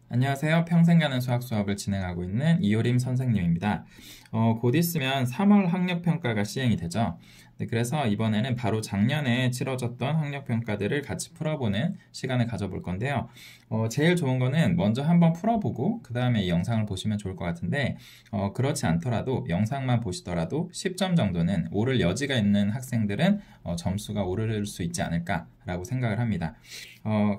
안녕하세요. 평생 가는 수학 수업을 진행하고 있는 이효림 선생님입니다. 곧 있으면 3월 학력평가가 시행이 되죠. 네, 그래서 이번에는 바로 작년에 치러졌던 학력평가들을 같이 풀어보는 시간을 가져볼 건데요. 제일 좋은 거는 먼저 한번 풀어보고 그 다음에 이 영상을 보시면 좋을 것 같은데 그렇지 않더라도 영상만 보시더라도 10점 정도는 오를 여지가 있는 학생들은 점수가 오를 수 있지 않을까라고 생각을 합니다.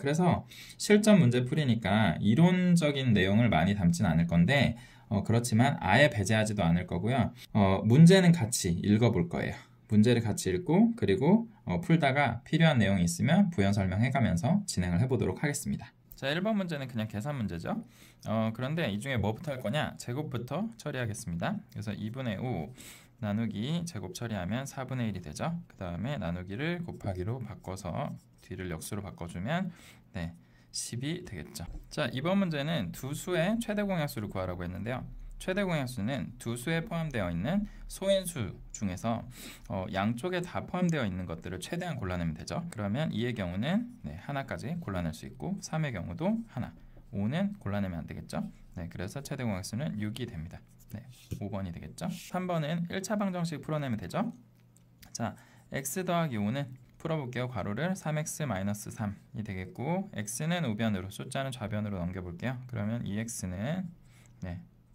그래서 실전 문제 풀이니까 이론적인 내용을 많이 담진 않을 건데 그렇지만 아예 배제하지도 않을 거고요. 문제는 같이 읽어볼 거예요. 문제를 같이 읽고 그리고 풀다가 필요한 내용이 있으면 부연 설명해가면서 진행을 해보도록 하겠습니다. 자, 1번 문제는 그냥 계산 문제죠. 그런데 이 중에 뭐부터 할 거냐? 제곱부터 처리하겠습니다. 그래서 2분의 5 나누기 제곱 처리하면 4분의 1이 되죠. 그 다음에 나누기를 곱하기로 바꿔서 뒤를 역수로 바꿔주면 10이 되겠죠. 자, 이번 문제는 두 수의 최대 공약수를 구하라고 했는데요. 최대 공약수는 두 수에 포함되어 있는 소인수 중에서 양쪽에 다 포함되어 있는 것들을 최대한 골라내면 되죠. 그러면 2의 경우는 하나까지 골라낼 수 있고 3의 경우도 하나, 5는 골라내면 안 되겠죠. 그래서 최대 공약수는 6이 됩니다. 5번이 되겠죠. 3번은 1차 방정식 풀어내면 되죠. 자, x 더하기 5는 풀어볼게요. 괄호를 3x-3이 되겠고 x는 우변으로, 숫자는 좌변으로 넘겨볼게요. 그러면 2x는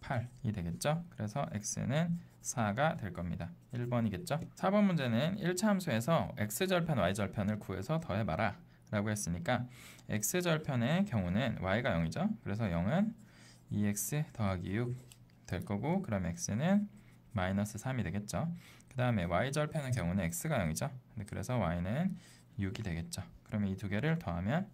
8이 되겠죠. 그래서 x는 4가 될 겁니다. 1번이겠죠. 4번 문제는 1차 함수에서 x절편, y절편을 구해서 더해봐라 라고 했으니까 x절편의 경우는 y가 0이죠. 그래서 0은 2x 더하기 6 될 거고, 그럼 x는 마이너스 3이 되겠죠. 그 다음에 y절편의 경우는 x가 0이죠. 그래서 y는 6이 되겠죠. 그러면 이 두 개를 더하면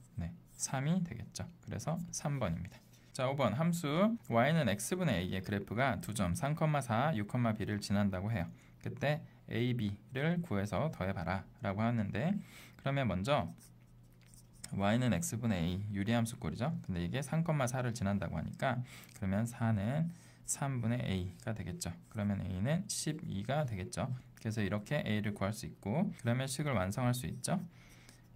3이 되겠죠. 그래서 3번입니다. 자, 5번 함수 y는 x분의 a의 그래프가 2점 3,4, 6,b를 지난다고 해요. 그때 a, b를 구해서 더해봐라 라고 하는데, 그러면 먼저 y는 x분의 a 유리함수꼴이죠. 근데 이게 3,4를 지난다고 하니까 그러면 4는 3분의 a가 되겠죠. 그러면 a는 12가 되겠죠. 그래서 이렇게 a를 구할 수 있고, 그러면 식을 완성할 수 있죠.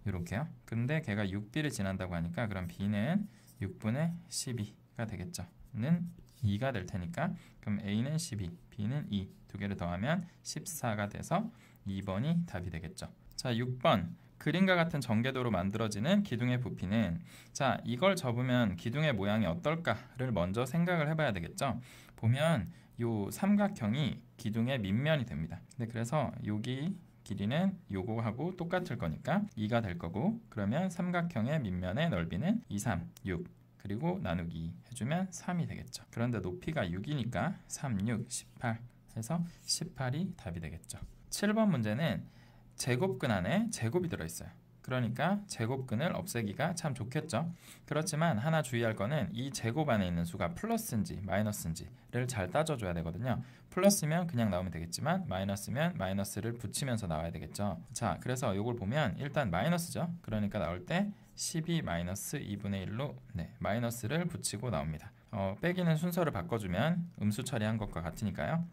이렇게요. 근데 걔가 6b를 지난다고 하니까 그럼 b는 6분의 12가 되겠죠. 는 2가 될 테니까 그럼 a는 12, b는 2, 두 개를 더하면 14가 돼서 2번이 답이 되겠죠. 자, 6번 그림과 같은 전개도로 만들어지는 기둥의 부피는, 자, 이걸 접으면 기둥의 모양이 어떨까를 먼저 생각을 해봐야 되겠죠. 보면 요 삼각형이 기둥의 밑면이 됩니다. 그래서 여기 길이는 요거하고 똑같을 거니까 2가 될 거고, 그러면 삼각형의 밑면의 넓이는 2, 3, 6 그리고 나누기 해주면 3이 되겠죠. 그런데 높이가 6이니까 3, 6, 18 해서 18이 답이 되겠죠. 7번 문제는 제곱근 안에 제곱이 들어있어요. 그러니까 제곱근을 없애기가 참 좋겠죠. 그렇지만 하나 주의할 거는 이 제곱 안에 있는 수가 플러스인지 마이너스인지를 잘 따져줘야 되거든요. 플러스면 그냥 나오면 되겠지만 마이너스면 마이너스를 붙이면서 나와야 되겠죠. 자, 그래서 이걸 보면 일단 마이너스죠. 그러니까 나올 때 12 마이너스 2분의 1로 마이너스를 붙이고 나옵니다. 빼기는 순서를 바꿔주면 음수 처리한 것과 같으니까요.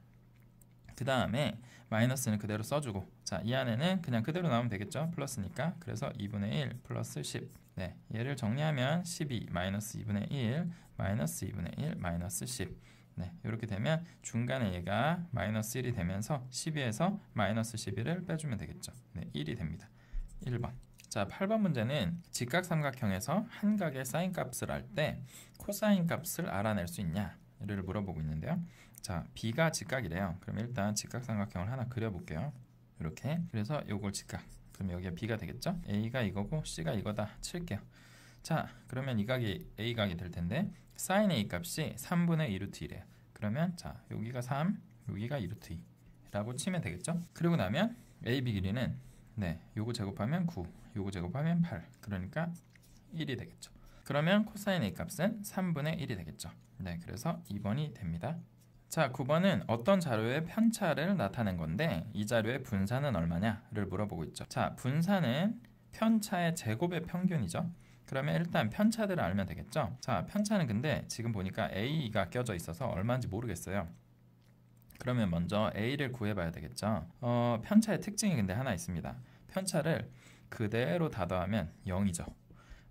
그 다음에 마이너스는 그대로 써주고, 자, 이 안에는 그냥 그대로 나오면 되겠죠. 플러스니까. 그래서 2분의 1 플러스 10. 얘를 정리하면 12 마이너스 2분의 1 마이너스 2분의 1 마이너스 10. 이렇게 되면 중간에 얘가 마이너스 1이 되면서 12에서 마이너스 11을 빼주면 되겠죠. 1이 됩니다. 1번. 자, 8번 문제는 직각삼각형에서 한 각의 사인 값을 알 때 코사인 값을 알아낼 수 있냐를 물어보고 있는데요. 자, B가 직각이래요. 그럼 일단 직각삼각형을 하나 그려볼게요. 이렇게. 그래서 요걸 직각. 그럼 여기가 B가 되겠죠? A가 이거고 C가 이거다 칠게요. 자, 그러면 이 각이 A각이 될 텐데 sin A 값이 3분의 2루트 1이에요. 그러면 자, 여기가 3, 여기가 2루트 2라고 치면 되겠죠? 그리고 나면 AB 길이는 요거 제곱하면 9, 요거 제곱하면 8. 그러니까 1이 되겠죠. 그러면 코사인 A 값은 3분의 1이 되겠죠. 그래서 2번이 됩니다. 자, 9번은 어떤 자료의 편차를 나타낸 건데 이 자료의 분산은 얼마냐를 물어보고 있죠. 자, 분산은 편차의 제곱의 평균이죠. 그러면 일단 편차들을 알면 되겠죠. 자, 편차는 근데 지금 보니까 A가 껴져 있어서 얼마인지 모르겠어요. 그러면 먼저 A를 구해봐야 되겠죠. 편차의 특징이 근데 하나 있습니다. 편차를 그대로 다 더하면 0이죠.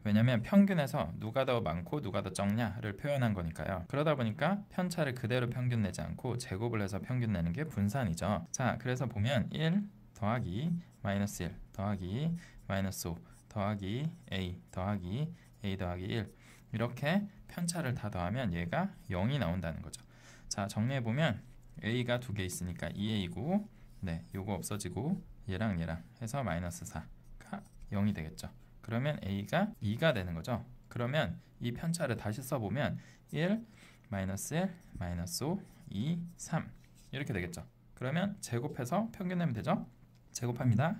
왜냐면 평균에서 누가 더 많고 누가 더 적냐를 표현한 거니까요. 그러다 보니까 편차를 그대로 평균 내지 않고 제곱을 해서 평균 내는 게 분산이죠. 자, 그래서 보면 1 더하기 마이너스 1 더하기 마이너스 5 더하기 a 더하기 a 더하기 1 이렇게 편차를 다 더하면 얘가 0이 나온다는 거죠. 자, 정리해보면 a가 두 개 있으니까 2a고 네, 요거 없어지고 얘랑 해서 마이너스 4가 0이 되겠죠. 그러면 a가 2가 되는 거죠. 그러면 이 편차를 다시 써보면 1, 마이너스 1, 마이너스 5, 2, 3 이렇게 되겠죠. 그러면 제곱해서 평균 내면 되죠. 제곱합니다.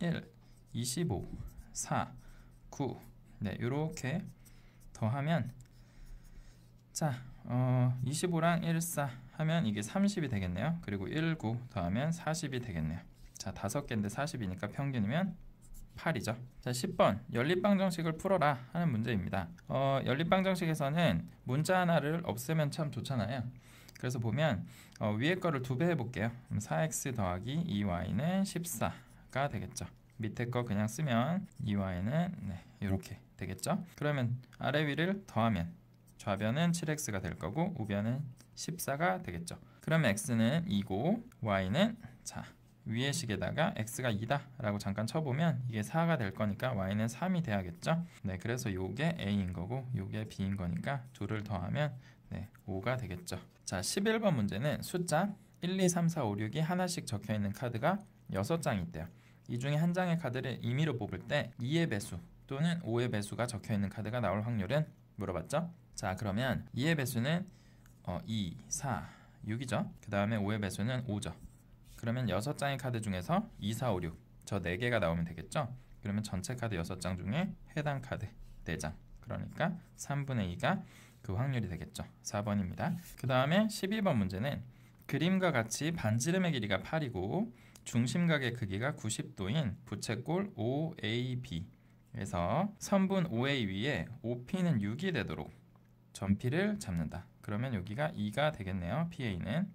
1, 25, 4, 9 네, 이렇게 더하면 자, 25랑 1, 4 하면 이게 30이 되겠네요. 그리고 1, 9 더하면 40이 되겠네요. 자, 5개인데 40이니까 평균이면 8이죠. 자, 10번 연립방정식을 풀어라 하는 문제입니다. 연립방정식에서는 문자 하나를 없애면 참 좋잖아요. 그래서 보면 위에 거를 2배 해볼게요. 4x 더하기 2y는 14가 되겠죠. 밑에 거 그냥 쓰면 2y는 네, 이렇게 되겠죠. 그러면 아래 위를 더하면 좌변은 7x가 될 거고 우변은 14가 되겠죠. 그러면 x는 2고 y는 자 위의 식에다가 x가 2다 라고 잠깐 쳐보면 이게 4가 될 거니까 y는 3이 돼야겠죠. 네, 그래서 요게 a인 거고 요게 b인 거니까 둘을 더하면 네, 5가 되겠죠. 자, 11번 문제는 숫자 1, 2, 3, 4, 5, 6이 하나씩 적혀있는 카드가 6장이 있대요. 이 중에 한 장의 카드를 임의로 뽑을 때 2의 배수 또는 5의 배수가 적혀있는 카드가 나올 확률은 물어봤죠. 자, 그러면 2의 배수는 2, 4, 6이죠. 그 다음에 5의 배수는 5죠. 그러면 6장의 카드 중에서 2, 4, 5, 6 저 4개가 나오면 되겠죠. 그러면 전체 카드 6장 중에 해당 카드 4장 그러니까 3분의 2가 그 확률이 되겠죠. 4번입니다. 그 다음에 12번 문제는 그림과 같이 반지름의 길이가 8이고 중심각의 크기가 90도인 부채꼴 OAB에서 선분 OA 위에 OP는 6이 되도록 전피를 잡는다. 그러면 여기가 2가 되겠네요. PA는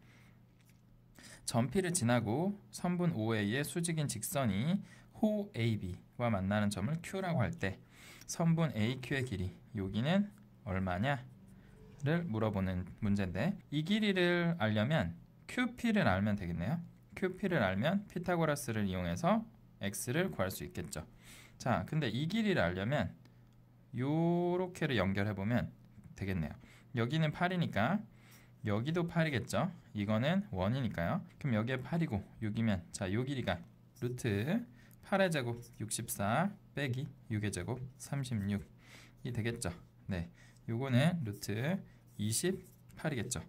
전피를 지나고 선분 OA의 수직인 직선이 호 AB와 만나는 점을 Q라고 할 때 선분 AQ의 길이 여기는 얼마냐를 물어보는 문제인데 이 길이를 알려면 QP를 알면 되겠네요. QP를 알면 피타고라스를 이용해서 X를 구할 수 있겠죠. 자, 근데 이 길이를 알려면 요렇게를 연결해보면 되겠네요. 여기는 8이니까 여기도 8이겠죠. 이거는 1이니까요. 그럼 여기에 8이고 6이면 자, 요 길이가 루트 8의 제곱 64 빼기 6의 제곱 36이 되겠죠. 네, 요거는 루트 28이겠죠.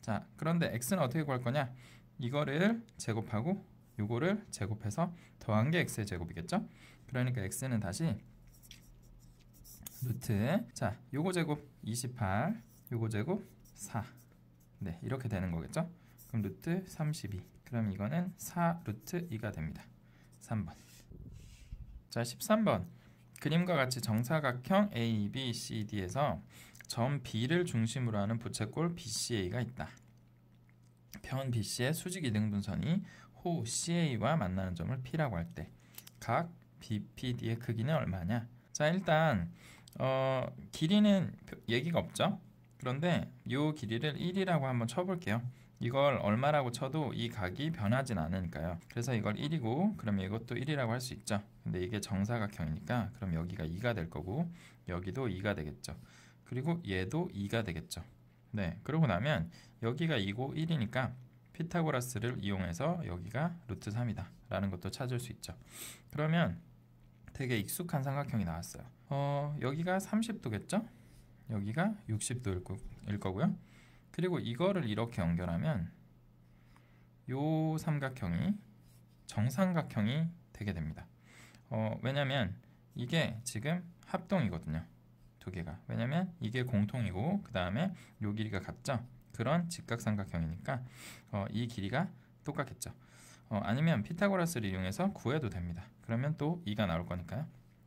자, 그런데 x는 어떻게 구할 거냐? 이거를 제곱하고 요거를 제곱해서 더한 게 x의 제곱이겠죠. 그러니까 x는 다시 루트 자, 요거 제곱 28 요거 제곱 4 네, 이렇게 되는 거겠죠. 그럼 루트 32 그럼 이거는 4 루트 2가 됩니다. 3번. 자, 13번 그림과 같이 정사각형 A, B, C, D에서 점 B를 중심으로 하는 부채꼴 BCA가 있다. 편 BC의 수직 이등분선이 호 CA와 만나는 점을 P라고 할 때 각 BPD의 크기는 얼마냐? 자, 일단 길이는 얘기가 없죠. 그런데 이 길이를 1이라고 한번 쳐볼게요. 이걸 얼마라고 쳐도 이 각이 변하진 않으니까요. 그래서 이걸 1이고 그러면 이것도 1이라고 할 수 있죠. 근데 이게 정사각형이니까 그럼 여기가 2가 될 거고 여기도 2가 되겠죠. 그리고 얘도 2가 되겠죠. 네, 그러고 나면 여기가 2고 1이니까 피타고라스를 이용해서 여기가 루트 3이다 라는 것도 찾을 수 있죠. 그러면 되게 익숙한 삼각형이 나왔어요. 여기가 30도겠죠? 여기가 60도일 거고요. 그리고 이거를 이렇게 연결하면 요 삼각형이 정삼각형이 되게 됩니다. 왜냐면 이게 지금 합동이거든요. 두 개가. 왜냐면 이게 공통이고 그 다음에 요 길이가 같죠. 그런 직각삼각형이니까 이 길이가 똑같겠죠. 아니면 피타고라스를 이용해서 구해도 됩니다. 그러면 또 2가 나올 거니까요.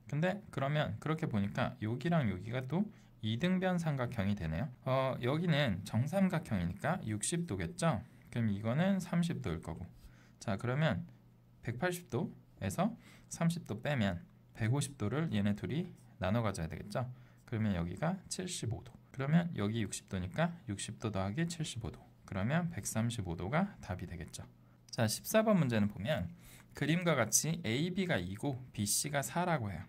근데 그러면 그렇게 보니까 여기랑 여기가 또 이등변 삼각형이 되네요. 여기는 정삼각형이니까 60도겠죠. 그럼 이거는 30도일 거고. 자, 그러면 180도에서 30도 빼면 150도를 얘네 둘이 나눠 가져야 되겠죠. 그러면 여기가 75도. 그러면 여기 60도니까 60도 더하기 75도. 그러면 135도가 답이 되겠죠. 자, 14번 문제는 보면 그림과 같이 AB가 2고 BC가 4라고 해요.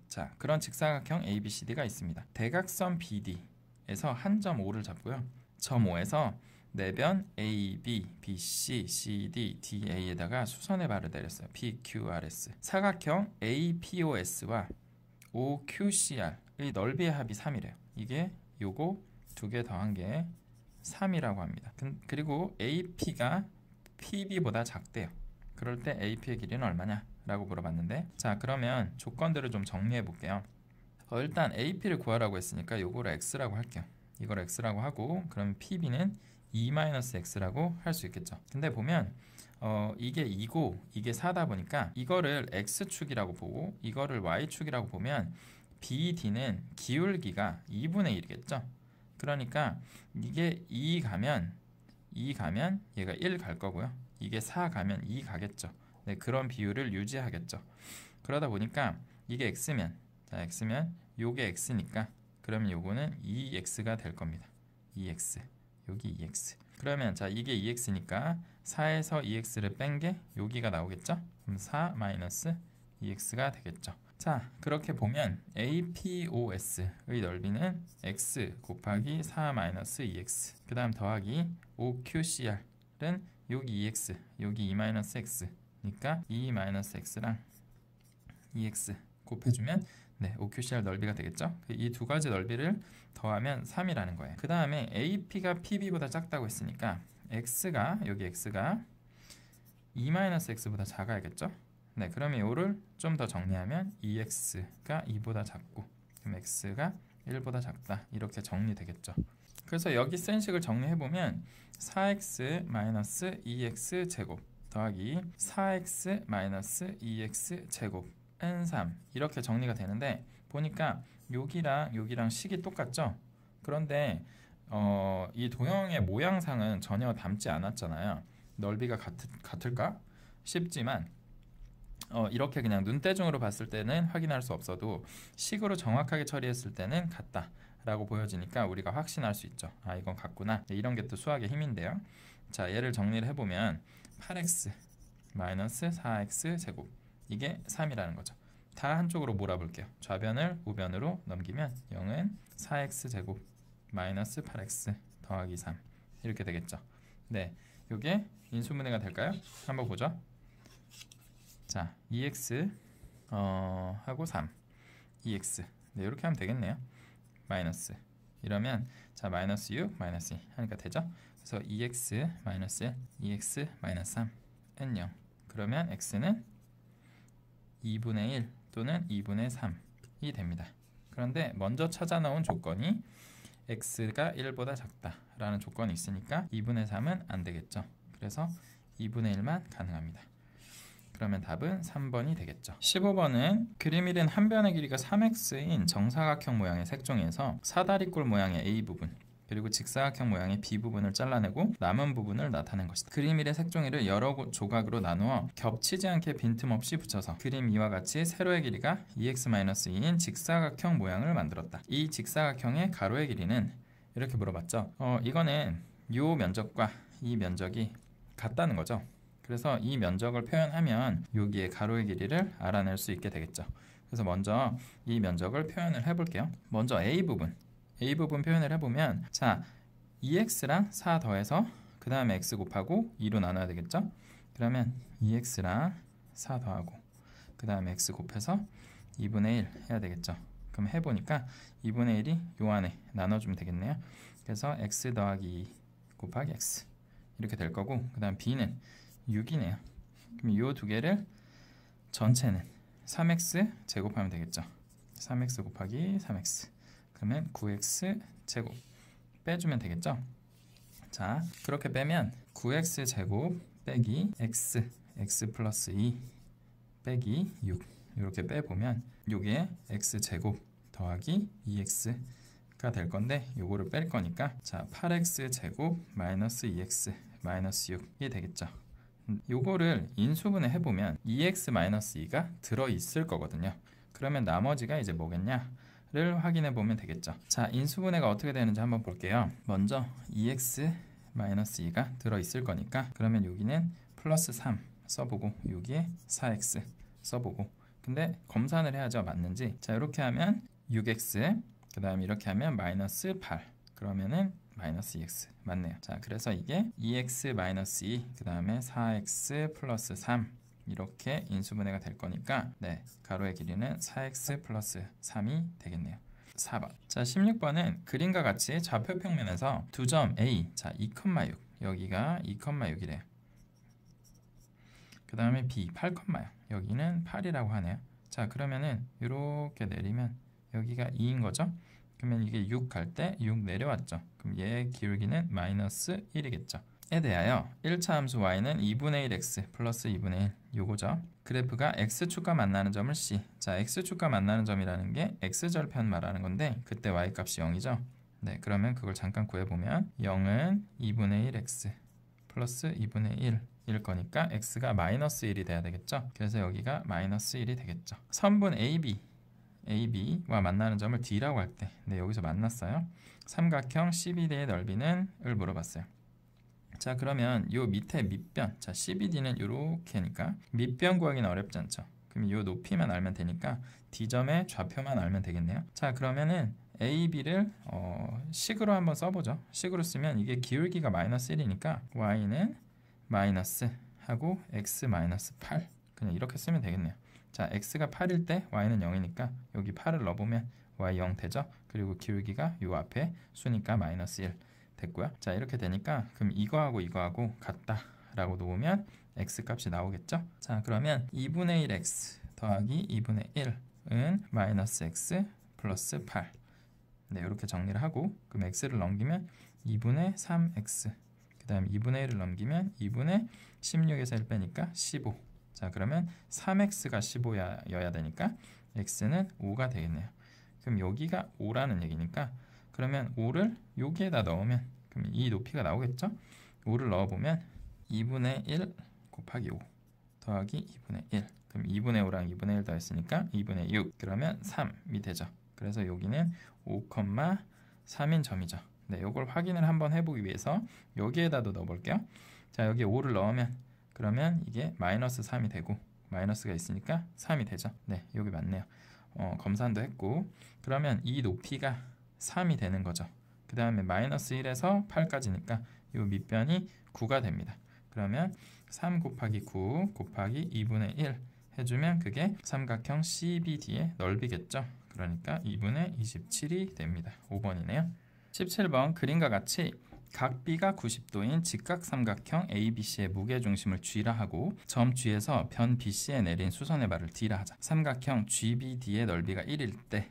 자, 그런 직사각형 ABCD가 있습니다. 대각선 BD에서 한 점 O를 잡고요. 점 O에서 내변 AB, BC, CD, DA에다가 수선의 발을 내렸어요. PQRS. 사각형 APOS와 OQCR의 넓이의 합이 3이래요. 이게 요거 두 개 더한 게 3이라고 합니다. 그리고 AP가 PB보다 작대요. 그럴 때 AP의 길이는 얼마냐? 라고 물어봤는데, 자, 그러면 조건들을 좀 정리해 볼게요. 일단 AP를 구하라고 했으니까 요거를 X라고 할게요. 이걸 X라고 하고, 그럼 PB는 2-X라고 할 수 있겠죠. 근데 보면 이게 2고 이게 4다 보니까 이거를 X축이라고 보고 이거를 Y축이라고 보면 BD는 기울기가 2분의 1이겠죠. 그러니까 이게 2 가면 얘가 1 갈 거고요. 이게 4 가면 2 가겠죠. 네, 그런 비율을 유지하겠죠. 그러다 보니까 이게 X면, 자, X면 요게 X니까 그러면 요거는 2X가 될 겁니다. 2X. 여기 2X. 그러면 자, 이게 2X니까 4에서 2X를 뺀 게 여기가 나오겠죠? 그럼 4-2X가 되겠죠. 자, 그렇게 보면 APOS의 넓이는 X 곱하기 4-2X. 그 다음 더하기 OQCR은 여기 2X, 여기 2-X니까 2-X랑 2X 곱해주면 네, OQCR 넓이가 되겠죠. 이 두 가지 넓이를 더하면 3이라는 거예요. 그 다음에 AP가 PB보다 작다고 했으니까 여기 X가 2-X보다 작아야겠죠. 네, 그러면 이거를 좀 더 정리하면 2X가 2보다 작고 그럼 X가 1보다 작다. 이렇게 정리되겠죠. 그래서 여기 쓴 식을 정리해보면 4x-2x 제곱 더하기 4x- 2x 제곱 N3 이렇게 정리가 되는데, 보니까 여기랑 식이 똑같죠? 그런데 이 도형의 모양상은 전혀 닮지 않았잖아요. 넓이가 같을까 싶지만 이렇게 그냥 눈대중으로 봤을 때는 확인할 수 없어도 식으로 정확하게 처리했을 때는 같다 라고 보여지니까 우리가 확신할 수 있죠. 아, 이건 같구나. 네, 이런 게 또 수학의 힘인데요. 자, 얘를 정리를 해보면 8x 4x 제곱 이게 3이라는 거죠. 다 한쪽으로 몰아볼게요. 좌변을 우변으로 넘기면 0은 4x 제곱 마이너스 8x 더하기 3 이렇게 되겠죠. 네, 이게 인수분해가 될까요? 한번 보죠. 자, 2x 하고 3 2x 네, 이렇게 하면 되겠네요. 마이너스 이러면 자, 마이너스 6 마이너스 2 하니까 되죠. 그래서 2x 마이너스 1 2x 마이너스 3 n0 그러면 x는 2분의 1 또는 2분의 3이 됩니다. 그런데 먼저 찾아 놓은 조건이 x가 1보다 작다라는 조건이 있으니까 2분의 3은 안 되겠죠. 그래서 2분의 1만 가능합니다. 그러면 답은 3번이 되겠죠. 15번은 그림 1은 한 변의 길이가 3x인 정사각형 모양의 색종이에서 사다리꼴 모양의 A 부분 그리고 직사각형 모양의 B 부분을 잘라내고 남은 부분을 나타낸 것이다. 그림 1의 색종이를 여러 조각으로 나누어 겹치지 않게 빈틈없이 붙여서 그림 2와 같이 세로의 길이가 2x-2인 직사각형 모양을 만들었다. 이 직사각형의 가로의 길이는 이렇게 물어봤죠. 이거는 이 면적과 이 면적이 같다는 거죠. 그래서 이 면적을 표현하면 여기에 가로의 길이를 알아낼 수 있게 되겠죠. 그래서 먼저 이 면적을 표현을 해볼게요. 먼저 A 부분 표현을 해보면 자, 2x랑 4 더해서 그 다음에 x 곱하고 2로 나눠야 되겠죠. 그러면 2x랑 4 더하고 그 다음에 x 곱해서 2분의 1 해야 되겠죠. 그럼 해보니까 2분의 1이 요 안에 나눠주면 되겠네요. 그래서 x 더하기 2 곱하기 x 이렇게 될 거고 그 다음 b는 6이네요. 그럼 이 두 개를 전체는 3x 제곱하면 되겠죠. 3x 곱하기 3x 그러면 9x 제곱 빼주면 되겠죠. 자, 그렇게 빼면 9x 제곱 빼기 x 플러스 2 빼기 6 이렇게 빼보면 요게 x 제곱 더하기 2x가 될 건데 요거를 뺄 거니까 자, 8x 제곱 마이너스 2x 마이너스 6이 되겠죠. 요거를 인수분해 해보면 2x-2가 들어있을 거거든요. 그러면 나머지가 이제 뭐겠냐를 확인해 보면 되겠죠. 자, 인수분해가 어떻게 되는지 한번 볼게요. 먼저 2x-2가 들어있을 거니까 그러면 여기는 플러스 3 써보고 여기에 4x 써보고, 근데 검산을 해야죠, 맞는지. 자, 이렇게 하면 6x, 그 다음에 이렇게 하면 마이너스 8, 그러면은 마이너스 2x 맞네요. 자, 그래서 이게 2x-2, 그 다음에 4x 플러스 3 이렇게 인수분해가 될 거니까 네, 가로의 길이는 4x 플러스 3이 되겠네요. 4번. 자, 16번은 그림과 같이 좌표 평면에서 두 점 A, 자 2,6, 여기가 2,6이래요. 그 다음에 B 8,0, 여기는 8이라고 하네요. 자, 그러면은 이렇게 내리면 여기가 2인 거죠. 그러면 이게 6 갈 때 6 내려왔죠. 그럼 얘의 기울기는 마이너스 1이겠죠. 에 대하여 1차 함수 y는 2분의 1x 플러스 2분의 1 요거죠. 그래프가 x축과 만나는 점을 C. 자, x축과 만나는 점이라는 게 x절편 말하는 건데 그때 y값이 0이죠. 네, 그러면 그걸 잠깐 구해보면 0은 2분의 1x 플러스 2분의 1일 거니까 x가 마이너스 1이 돼야 되겠죠. 그래서 여기가 마이너스 1이 되겠죠. 선분 AB와 만나는 점을 D라고 할 때, 네, 여기서 만났어요. 삼각형 CBD의 넓이는 을 물어봤어요. 자, 그러면 요 밑에 밑변, 자 CBD는 요렇게니까 밑변 구하기는 어렵지 않죠. 그럼 요 높이만 알면 되니까 D점의 좌표만 알면 되겠네요. 자, 그러면은 AB를 식으로 한번 써보죠. 식으로 쓰면 이게 기울기가 마이너스 1이니까 Y는 마이너스 하고 X 마이너스 8 그냥 이렇게 쓰면 되겠네요. 자, x가 8일 때 y는 0이니까 여기 8을 넣어보면 y 0 되죠. 그리고 기울기가 요 앞에 수니까 마이너스 1 됐고요. 자, 이렇게 되니까 그럼 이거하고 같다 라고 놓으면 x 값이 나오겠죠. 자, 그러면 2분의 1x 더하기 2분의 1은 마이너스 x 플러스 8. 네, 이렇게 정리를 하고 그럼 x를 넘기면 2분의 3x, 그 다음에 2분의 1을 넘기면 2분의 16에서 1 빼니까 15. 자, 그러면 3x가 15여야 되니까 x는 5가 되겠네요. 그럼 여기가 5라는 얘기니까 그러면 5를 여기에다 넣으면 그럼 이 높이가 나오겠죠? 5를 넣어보면 2분의 1 곱하기 5 더하기 2분의 1, 그럼 2분의 5랑 2분의 1 더했으니까 2분의 6, 그러면 3이 되죠. 그래서 여기는 5,3인 점이죠. 네, 이걸 확인을 한번 해보기 위해서 여기에다도 넣어볼게요. 자, 여기 5를 넣으면 그러면 이게 마이너스 3이 되고 마이너스가 있으니까 3이 되죠. 네, 여기 맞네요. 검산도 했고 그러면 이 높이가 3이 되는 거죠. 그 다음에 마이너스 1에서 8까지니까 이 밑변이 9가 됩니다. 그러면 3 곱하기 9 곱하기 2분의 1 해주면 그게 삼각형 CBD의 넓이겠죠. 그러니까 2분의 27이 됩니다. 5번이네요. 17번 그림과 같이 각 B가 90도인 직각삼각형 ABC의 무게중심을 G라 하고 점 G에서 변 BC에 내린 수선의 발을 D라 하자. 삼각형 GBD의 넓이가 1일 때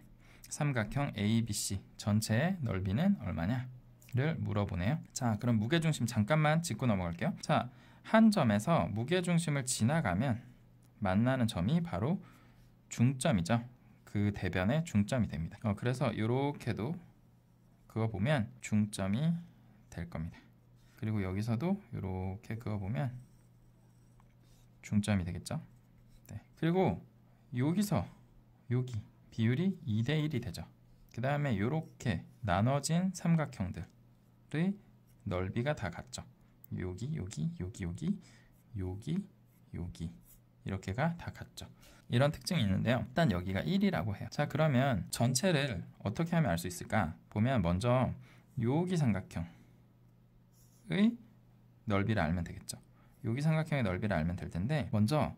삼각형 ABC 전체의 넓이는 얼마냐를 물어보네요. 자, 그럼 무게중심 잠깐만 짚고 넘어갈게요. 자, 한 점에서 무게중심을 지나가면 만나는 점이 바로 중점이죠. 그 대변의 중점이 됩니다. 그래서 이렇게도 그거 보면 중점이 될 겁니다. 그리고 여기서도 이렇게 그어보면 중점이 되겠죠. 네. 그리고 여기서 여기 비율이 2대1이 되죠. 그 다음에 이렇게 나눠진 삼각형들의 넓이가 다 같죠. 여기 이렇게가 다 같죠. 이런 특징이 있는데요. 일단 여기가 1이라고 해요. 자, 그러면 전체를 어떻게 하면 알 수 있을까? 보면 먼저 여기 삼각형 의 넓이를 알면 되겠죠. 여기 삼각형의 넓이를 알면 될 텐데 먼저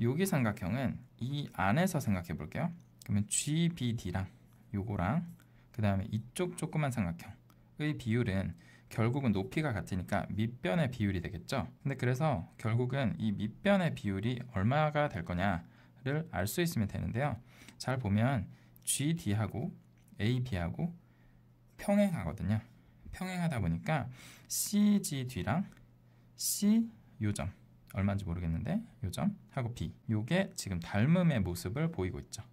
여기 삼각형은 이 안에서 생각해 볼게요. 그러면 GBD랑 요거랑 그 다음에 이쪽 조그만 삼각형의 비율은 결국은 높이가 같으니까 밑변의 비율이 되겠죠. 근데 그래서 결국은 이 밑변의 비율이 얼마가 될 거냐를 알 수 있으면 되는데요. 잘 보면 GD하고 AB하고 평행하거든요. 평행하다 보니까 CGD랑 C 요점 얼마인지 모르겠는데 요점 하고 B 요게 지금 닮음의 모습을 보이고 있죠.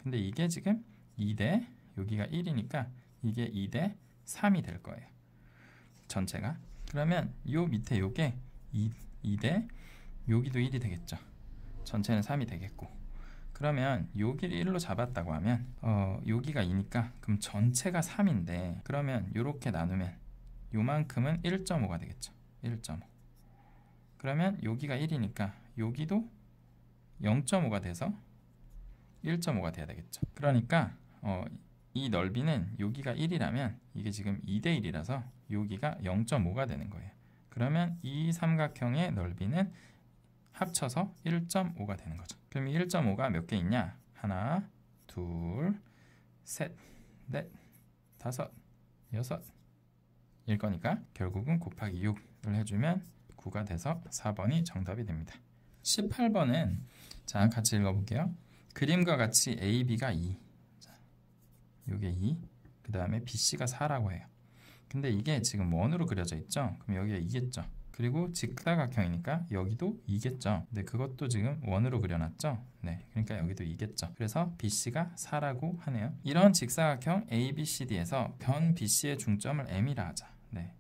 근데 이게 지금 2대 여기가 1이니까 이게 2대 3이 될 거예요. 전체가. 그러면 요 밑에 요게 2대 여기도 1이 되겠죠. 전체는 3이 되겠고, 그러면 여기를 1로 잡았다고 하면 여기가 2니까 그럼 전체가 3인데, 그러면 이렇게 나누면 요만큼은 1.5가 되겠죠. 1.5. 그러면 여기가 1이니까 여기도 0.5가 돼서 1.5가 돼야 되겠죠. 그러니까 이 넓이는 여기가 1이라면 이게 지금 2대 1이라서 여기가 0.5가 되는 거예요. 그러면 이 삼각형의 넓이는 합쳐서 1.5가 되는 거죠. 그럼 이 1.5가 몇 개 있냐? 하나, 둘, 셋, 넷, 다섯, 여섯 일 거니까 결국은 곱하기 6을 해주면 9가 돼서 4번이 정답이 됩니다. 18번은 자, 같이 읽어볼게요. 그림과 같이 AB가 2, 요게 2, 그 다음에 BC가 4라고 해요. 근데 이게 지금 원으로 그려져 있죠? 그럼 여기가 2겠죠? 그리고 직사각형이니까 여기도 2겠죠? 근데 그것도 지금 원으로 그려놨죠? 네, 그러니까 여기도 2겠죠? 그래서 BC가 4라고 하네요. 이런 직사각형 ABCD에서 변 BC의 중점을 M이라 하자. 네,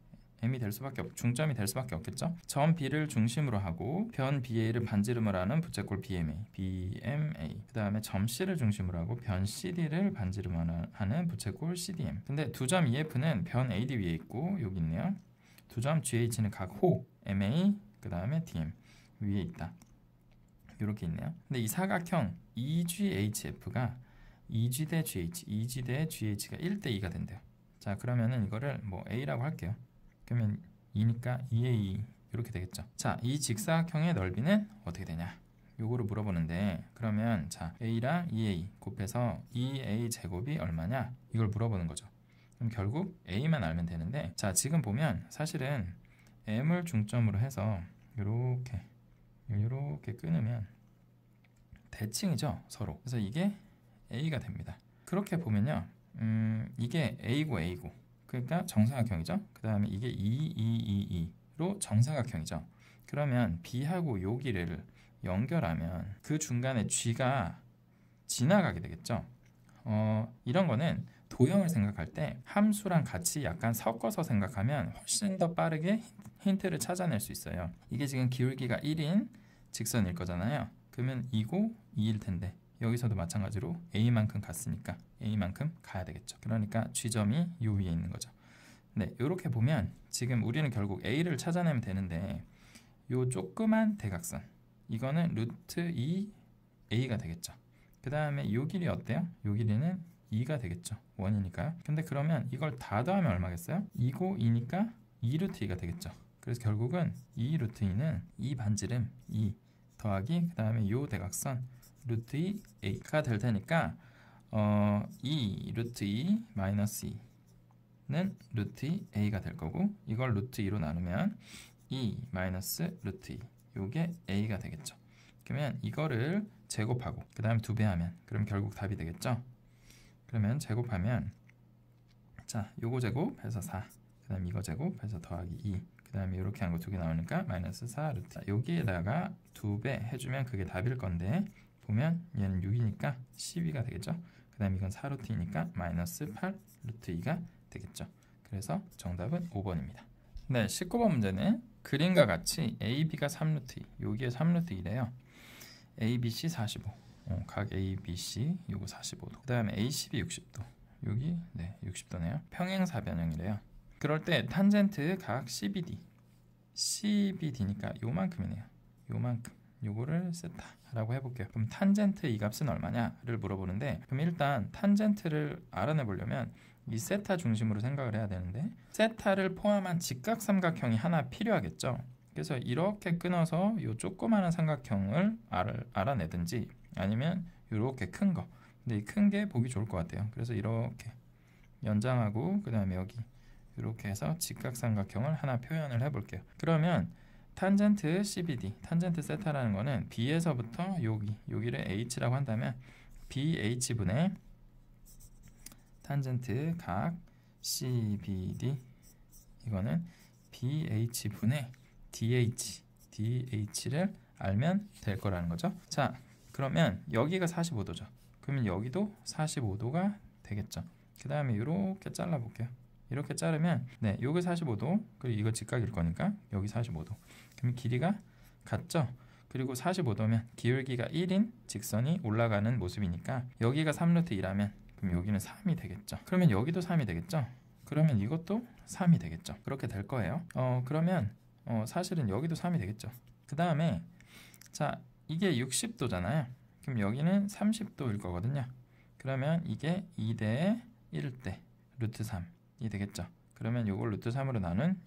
M이 될 수밖에 중점이 될 수밖에 없겠죠? 점 B를 중심으로 하고 변 BA를 반지름으로 하는 부채꼴 BMA, 그 다음에 점 C를 중심으로 하고 변 CD를 반지름으로 하는 부채꼴 CDM. 근데 두 점 EF는 변 AD 위에 있고 여기 있네요. 두 점 GH는 각 호 MA, 그 다음에 DM 위에 있다. 이렇게 있네요. 근데 이 사각형 EGHF가 2G 대 GH, 2G 대 GH가 1대 2가 된대요. 자, 그러면은 이거를 뭐 A라고 할게요. 그러면 2니까 2A 이렇게 되겠죠. 자, 이 직사각형의 넓이는 어떻게 되냐? 요거를 물어보는데, 그러면 자, A랑 2A 곱해서 2A 제곱이 얼마냐? 이걸 물어보는 거죠. 그럼 결국 A만 알면 되는데, 자, 지금 보면 사실은 M을 중점으로 해서 요렇게 끊으면 대칭이죠, 서로. 그래서 이게 A가 됩니다. 그렇게 보면요, 이게 A고 그러니까 정사각형이죠. 그 다음에 이게 2로 정사각형이죠. 그러면 B하고 여기를 연결하면 그 중간에 G가 지나가게 되겠죠. 이런 거는 도형을 생각할 때 함수랑 같이 약간 섞어서 생각하면 훨씬 더 빠르게 힌트를 찾아낼 수 있어요. 이게 지금 기울기가 1인 직선일 거잖아요. 그러면 2고 2일 텐데 여기서도 마찬가지로 A만큼 갔으니까 A만큼 가야 되겠죠. 그러니까 G점이 요 위에 있는 거죠. 네, 이렇게 보면 지금 우리는 결국 A를 찾아내면 되는데 요 조그만 대각선, 이거는 루트 2A가 되겠죠. 그 다음에 요 길이 어때요? 요 길이는 2가 되겠죠. 1이니까요. 근데 그러면 이걸 다 더하면 얼마겠어요? 2고 2니까 2루트 2가 되겠죠. 그래서 결국은 2 루트 2는 2 반지름 2 더하기 그 다음에 요 대각선 루트 2A가 될 테니까 2 루트 2 마이너스 2는 루트 2A가 될 거고, 이걸 루트 2로 나누면 2 마이너스 루트 2, 요게 A가 되겠죠. 그러면 이거를 제곱하고 그 다음에 2배 하면 그럼 결국 답이 되겠죠. 그러면 제곱하면 자, 요거 제곱해서 4, 그 다음에 이거 제곱해서 더하기 2, 그 다음에 이렇게 한 거 2개 나오니까 마이너스 4 루트. 여기에다가 2배 해주면 그게 답일 건데, 보면 얘는 6이니까 12가 되겠죠. 그 다음에 이건 4 루트이니까 마이너스 8 루트 2가 되겠죠. 그래서 정답은 5번입니다. 네, 19번 문제는 그림과 같이 AB가 3루트 2, 여기에 3루트 2래요. ABC 45, 각 ABC 요거 45도, 그 다음에 ACB 60도, 여기 네 60도네요. 평행사변형이래요. 그럴 때 탄젠트 각 CBD니까 요만큼이네요. 요만큼, 요거를 세타라고 해볼게요. 그럼 탄젠트 이 값은 얼마냐를 물어보는데, 그럼 일단 탄젠트를 알아내 보려면 이 세타 중심으로 생각을 해야 되는데, 세타를 포함한 직각삼각형이 하나 필요하겠죠. 그래서 이렇게 끊어서 이 조그마한 삼각형을 알아내든지, 아니면 이렇게 큰 거, 근데 이 큰 게 보기 좋을 것 같아요. 그래서 이렇게 연장하고 그 다음에 여기 이렇게 해서 직각삼각형을 하나 표현을 해볼게요. 그러면 탄젠트 CBD, 탄젠트 세타라는 거는 B에서부터 여기를 H라고 한다면 BH분의 탄젠트 각 CBD, 이거는 BH분의 DH를 알면 될 거라는 거죠. 자, 그러면 여기가 45도죠. 그러면 여기도 45도가 되겠죠. 그 다음에 이렇게 잘라볼게요. 이렇게 자르면 네, 여기 45도, 그리고 이거 직각일 거니까 여기 45도. 그럼 길이가 같죠? 그리고 45도면 기울기가 1인 직선이 올라가는 모습이니까 여기가 3루트 2라면 그럼 여기는 3이 되겠죠. 그러면 여기도 3이 되겠죠. 그러면 이것도 3이 되겠죠. 그렇게 될 거예요. 그러면 사실은 여기도 3이 되겠죠. 그 다음에 자, 이게 60도잖아요. 그럼 여기는 30도일 거거든요. 그러면 이게 2대 1대 루트 3이 되겠죠. 그러면 이걸 루트 3으로 나눈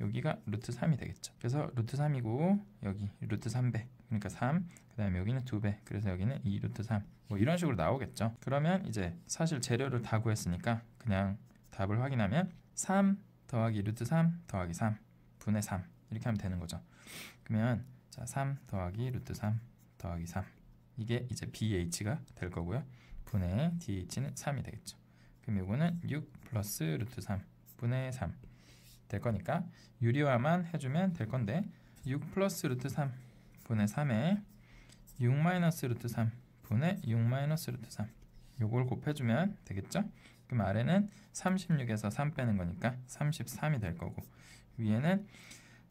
여기가 루트 3이 되겠죠. 그래서 루트 3이고 여기 루트 3배 그러니까 3, 그 다음에 여기는 2배 그래서 여기는 2 루트 3 뭐 이런 식으로 나오겠죠. 그러면 이제 사실 재료를 다 구했으니까 그냥 답을 확인하면 3 더하기 루트 3 더하기 3 분의 3 이렇게 하면 되는 거죠. 그러면 자, 3 더하기 루트 3 더하기 3 이게 이제 BH가 될 거고요. 분의 DH는 3이 되겠죠. 그럼 이거는 6 플러스 루트 3 분의 3 될 거니까 유리화만 해주면 될 건데 6 플러스 루트 3 분의 3에 6 마이너스 루트 3 분의 6 마이너스 루트 3 요걸 곱해주면 되겠죠. 그럼 아래는 36에서 3 빼는 거니까 33이 될 거고 위에는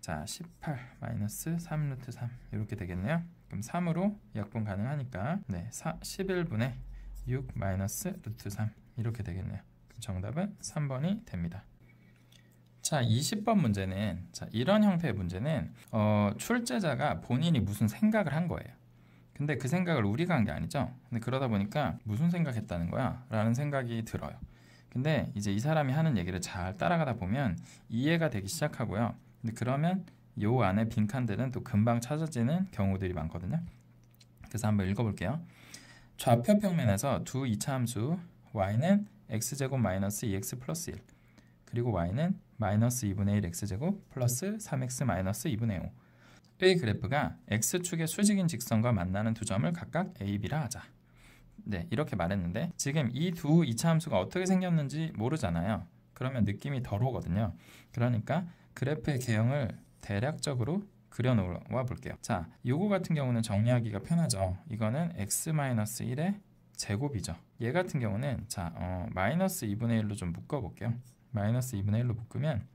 자 18 마이너스 3 루트 3 이렇게 되겠네요. 그럼 3으로 약분 가능하니까 네 11분의 6 마이너스 루트 3 이렇게 되겠네요. 그럼 정답은 3번이 됩니다. 자 20번 문제는 자 이런 형태의 문제는 출제자가 본인이 무슨 생각을 한 거예요. 근데 그 생각을 우리가 한 게 아니죠. 근데 그러다 보니까 무슨 생각했다는 거야? 라는 생각이 들어요. 근데 이제 이 사람이 하는 얘기를 잘 따라가다 보면 이해가 되기 시작하고요. 근데 그러면 요 안에 빈칸들은 또 금방 찾아지는 경우들이 많거든요. 그래서 한번 읽어볼게요. 좌표 평면에서 두 2차 함수 y는 x제곱 마이너스 2x 플러스 1 그리고 y는 마이너스 2분의 1 x제곱 플러스 3x 마이너스 2분의 5의 그래프가 x축의 수직인 직선과 만나는 두 점을 각각 a, b라 하자. 네, 이렇게 말했는데 지금 이 두 2차 함수가 어떻게 생겼는지 모르잖아요. 그러면 느낌이 덜 오거든요. 그러니까 그래프의 개형을 대략적으로 그려놓아 볼게요. 자, 요거 같은 경우는 정리하기가 편하죠. 이거는 x-1의 제곱이죠. 얘 같은 경우는 자, 마이너스 2분의 1로 좀 묶어볼게요. 마이너스 2분의 1로 묶으면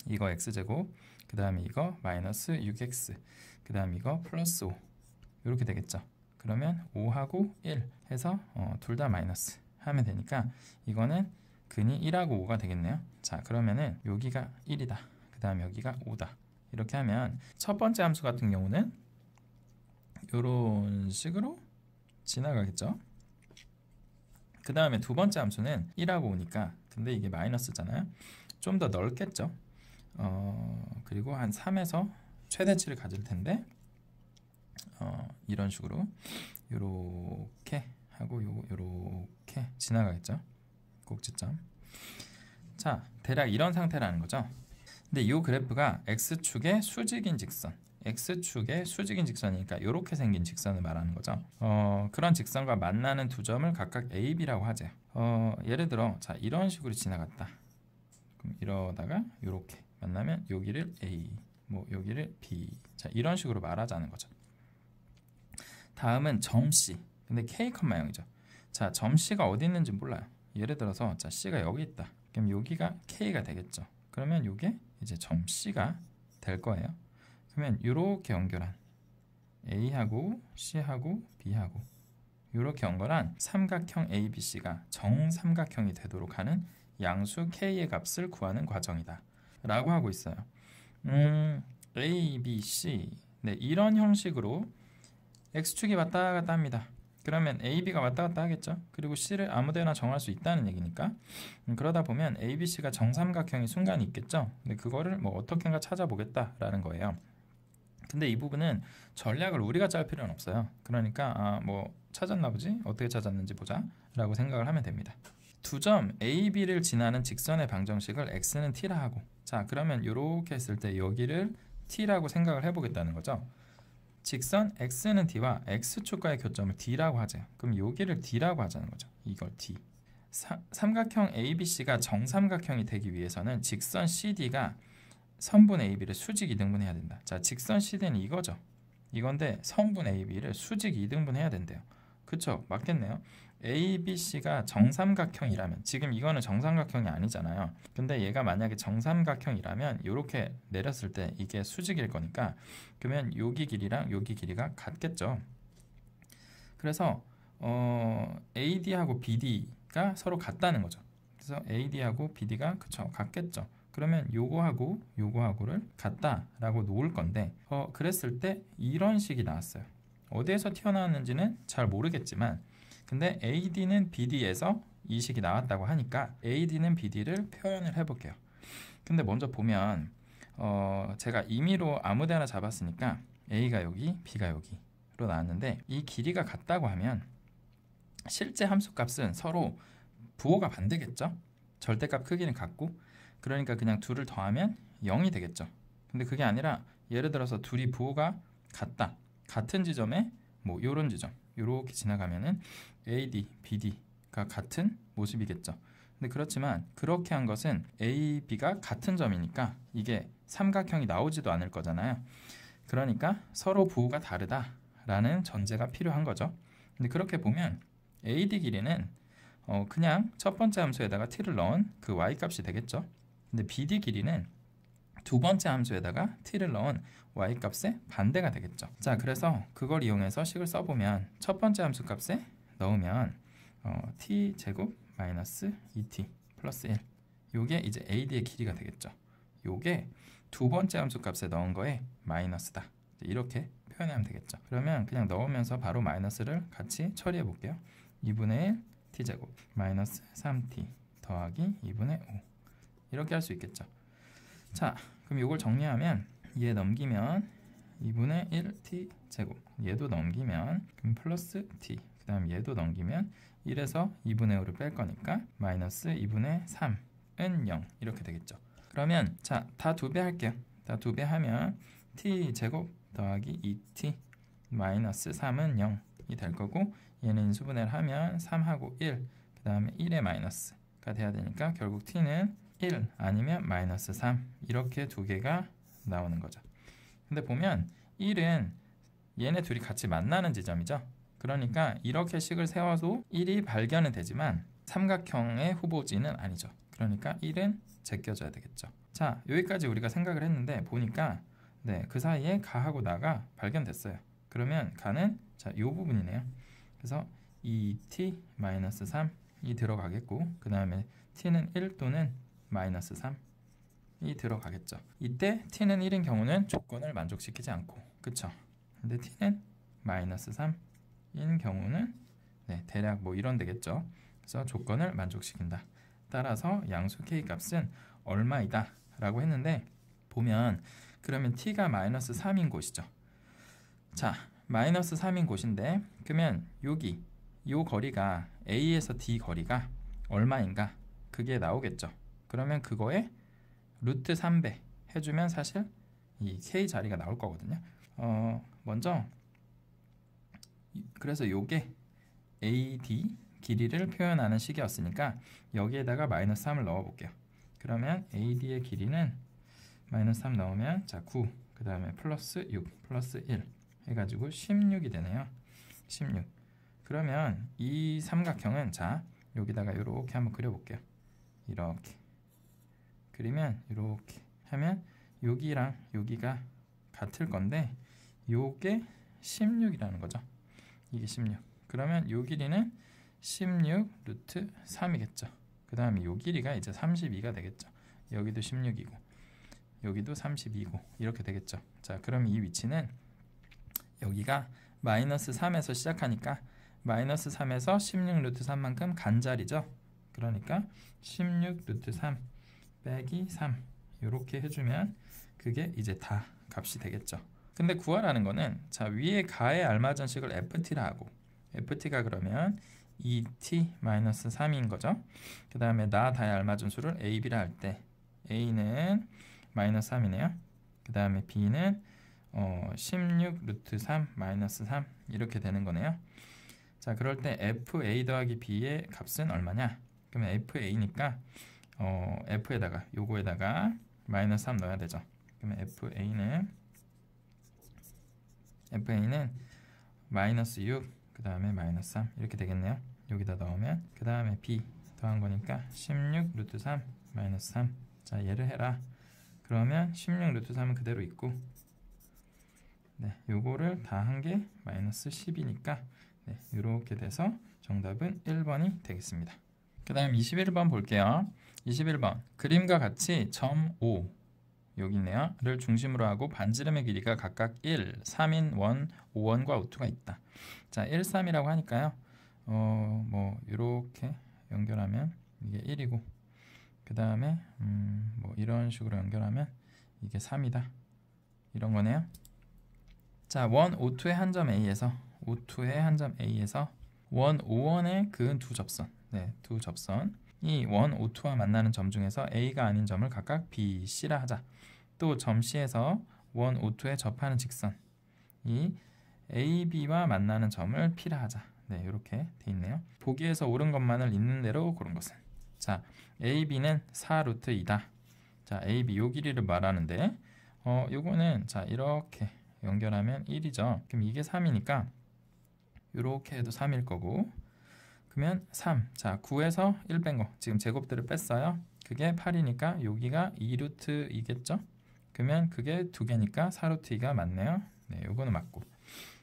이거 x제곱, 그 다음에 이거 마이너스 6x, 그 다음 이거 플러스 5 이렇게 되겠죠. 그러면 5하고 1 해서 둘 다 마이너스 하면 되니까 이거는 근이 1하고 5가 되겠네요. 자, 그러면은 여기가 1이다. 그 다음 여기가 5다. 이렇게 하면 첫 번째 함수 같은 경우는 이런 식으로 지나가겠죠. 그 다음에 두 번째 함수는 1하고 5니까 근데 이게 마이너스잖아요. 좀 더 넓겠죠. 그리고 한 3에서 최대치를 가질 텐데 이런 식으로 요렇게 하고 요렇게 지나가겠죠. 꼭지점. 자, 대략 이런 상태라는 거죠. 근데 이 그래프가 x축의 수직인 직선, x축의 수직인 직선이니까 이렇게 생긴 직선을 말하는 거죠. 그런 직선과 만나는 두 점을 각각 a, b라고 하죠. 예를 들어 자 이런 식으로 지나갔다. 그럼 이러다가 이렇게 만나면 여기를 a, 뭐 여기를 b. 자 이런 식으로 말하자는 거죠. 다음은 점 C. 근데 K 컴마형이죠. 자, 점 C가 어디 있는지 몰라요. 예를 들어서 자 C가 여기 있다. 그럼 여기가 K가 되겠죠. 그러면 이게 이제 점 C가 될 거예요. 그러면 이렇게 연결한 A하고 C하고 B하고 이렇게 연결한 삼각형 ABC가 정삼각형이 되도록 하는 양수 K의 값을 구하는 과정이다 라고 하고 있어요. A, B, C 네, 이런 형식으로 X축이 왔다 갔다 합니다. 그러면 A, B가 왔다 갔다 하겠죠. 그리고 C를 아무데나 정할 수 있다는 얘기니까 그러다 보면 A, B, C가 정삼각형이 순간이 있겠죠. 근데 그거를 뭐 어떻게인가 찾아보겠다라는 거예요. 근데 이 부분은 전략을 우리가 짤 필요는 없어요. 그러니까 뭐 찾았나 보지? 어떻게 찾았는지 보자 라고 생각을 하면 됩니다. 두 점 A, B를 지나는 직선의 방정식을 X는 T라 하고 자 그러면 이렇게 했을 때 여기를 T라고 생각을 해보겠다는 거죠. 직선 X는 D와 X축과의 교점을 D라고 하죠. 그럼 여기를 D라고 하자는 거죠. 이걸 D. 삼각형 ABC가 정삼각형이 되기 위해서는 직선 CD가 선분 AB를 수직 2등분 해야 된다. 자, 직선 CD는 이거죠. 이건데 성분 AB를 수직 2등분 해야 된대요. 그쵸? 맞겠네요. ABC가 정삼각형이라면, 지금 이거는 정삼각형이 아니잖아요. 근데 얘가 만약에 정삼각형이라면 이렇게 내렸을 때 이게 수직일 거니까, 그러면 여기 길이랑 여기 길이가 같겠죠. 그래서 AD하고 BD가 서로 같다는 거죠. 그래서 AD하고 BD가 그쵸 같겠죠. 그러면 요거하고 요거하고를 같다라고 놓을 건데, 그랬을 때 이런 식이 나왔어요. 어디에서 튀어나왔는지는 잘 모르겠지만, 근데 AD는 BD에서 이 식이 나왔다고 하니까 AD는 BD를 표현을 해볼게요. 근데 먼저 보면 제가 임의로 아무 데나 잡았으니까 A가 여기, B가 여기로 나왔는데, 이 길이가 같다고 하면 실제 함수값은 서로 부호가 반대겠죠? 절대값 크기는 같고, 그러니까 그냥 둘을 더하면 0이 되겠죠. 근데 그게 아니라 예를 들어서 둘이 부호가 같다, 같은 지점에 뭐 요런 지점 요렇게 지나가면은 AD, BD가 같은 모습이겠죠. 근데 그렇지만 그렇게 한 것은 A, B가 같은 점이니까 이게 삼각형이 나오지도 않을 거잖아요. 그러니까 서로 부호가 다르다라는 전제가 필요한 거죠. 근데 그렇게 보면 AD 길이는 그냥 첫 번째 함수에다가 t를 넣은 그 y값이 되겠죠. 근데 BD 길이는 두 번째 함수에다가 t를 넣은 y값의 반대가 되겠죠. 자, 그래서 그걸 이용해서 식을 써보면 첫 번째 함수 값에 넣으면 t제곱 마이너스 2t 플러스 1, 요게 이제 AD의 길이가 되겠죠. 요게 두 번째 함수 값에 넣은 거에 마이너스다, 이렇게 표현하면 되겠죠. 그러면 그냥 넣으면서 바로 마이너스를 같이 처리해 볼게요. 2분의 1 t제곱 마이너스 3t 더하기 2분의 5, 이렇게 할 수 있겠죠. 자, 그럼 이걸 정리하면 얘 넘기면 2분의 1t 제곱, 얘도 넘기면 그럼 플러스 t, 그 다음 얘도 넘기면 1에서 2분의 5를 뺄 거니까 마이너스 2분의 3은 0, 이렇게 되겠죠. 그러면 자, 다 2배 할게요. 다 2배 하면 t 제곱 더하기 2t 마이너스 3은 0이 될 거고, 얘는 인수분해를 하면 3하고 1, 그 다음에 1의 마이너스가 돼야 되니까 결국 t는 1 아니면 마이너스 3, 이렇게 두 개가 나오는 거죠. 근데 보면 1은 얘네 둘이 같이 만나는 지점이죠. 그러니까 이렇게 식을 세워도 1이 발견은 되지만 삼각형의 후보지는 아니죠. 그러니까 1은 제껴줘야 되겠죠. 자, 여기까지 우리가 생각을 했는데 보니까 그 사이에 가하고 나가 발견됐어요. 그러면 가는 자, 요 부분이네요. 그래서 2t-3이 들어가겠고, 그 다음에 t는 1 또는 마이너스 3이 들어가겠죠. 이때 t는 1인 경우는 조건을 만족시키지 않고, 그쵸? 근데 t는 마이너스 3인 경우는 대략 뭐 이런 되겠죠. 그래서 조건을 만족시킨다. 따라서 양수 k 값은 얼마이다 라고 했는데, 보면 그러면 t가 마이너스 3인 곳이죠. 자, 마이너스 3인 곳인데, 그러면 여기 요 거리가 A에서 D 거리가 얼마인가, 그게 나오겠죠. 그러면 그거에 루트 3배 해주면 사실 이 K 자리가 나올 거거든요. 먼저 그래서 요게 AD 길이를 표현하는 식이었으니까 여기에다가 마이너스 3을 넣어 볼게요. 그러면 AD의 길이는 마이너스 3 넣으면 자 9, 그 다음에 플러스 6 플러스 1 해가지고 16이 되네요. 16. 그러면 이 삼각형은 자 여기다가 이렇게 한번 그려볼게요. 이렇게 그리면 이렇게 하면 여기랑 여기가 같을 건데 요게 16이라는 거죠. 이게 16. 그러면 요 길이는 16 루트 3이겠죠. 그 다음에 요 길이가 이제 32가 되겠죠. 여기도 16이고 여기도 32고 이렇게 되겠죠. 자, 그럼 이 위치는 여기가 마이너스 3에서 시작하니까 마이너스 3에서 16 루트 3만큼 간자리죠. 그러니까 16 루트 3 빼기 3 이렇게 해주면 그게 이제 다 값이 되겠죠. 근데 구하라는 거는 자 위에 가에 알맞은 식을 ft라 하고, ft가 그러면 2t-3인 거죠. 그 다음에 나 다에 알맞은 수를 a, b라 할 때 a는 마이너스 3이네요. 그 다음에 b는 16 루트 3 마이너스 3 이렇게 되는 거네요. 자, 그럴 때 fa 더하기 b의 값은 얼마냐? 그러면 fa니까 f에다가 요거에다가 마이너스 3 넣어야 되죠. 그러면 fa는 마이너스 6, 그 다음에 마이너스 3 이렇게 되겠네요. 여기다 넣으면 그 다음에 b 더한 거니까 16 루트 3 마이너스 3. 자, 얘를 해라. 그러면 16 루트 3은 그대로 있고, 네, 요거를 다 한 게 마이너스 10이니까 네, 이렇게 돼서 정답은 1번이 되겠습니다. 그 다음 21번 볼게요. 21번 그림과 같이 점 5 여기 있네요. 를 중심으로 하고 반지름의 길이가 각각 1, 3인 원, 5원과 5투가 있다. 자, 1, 3이라고 하니까요. 뭐 이렇게 연결하면 이게 1이고, 그 다음에 뭐 이런 식으로 연결하면 이게 3이다. 이런 거네요. 자, 원, 5투의 한 점 A에서 원, 5원에 그은 두 접선. 네, 두 접선. 이 원, 5투와 만나는 점 중에서 A가 아닌 점을 각각 B, C라 하자. 또 점 C에서 원, 5투에 접하는 직선. 이 A, B와 만나는 점을 P라 하자. 네, 이렇게 돼 있네요. 보기에서 옳은 것만을 있는 대로 고른 것은. 자, A, B는 4 루트 2다. 자, A, B 요 길이를 말하는데 요거는 자, 이렇게 연결하면 1이죠. 그럼 이게 3이니까 이렇게 해도 3일 거고, 그러면 3. 자, 9에서 1 뺀 거. 지금 제곱들을 뺐어요. 그게 8이니까 여기가 2루트 2겠죠? 그러면 그게 2개니까 4루트 2가 맞네요. 네, 요거는 맞고.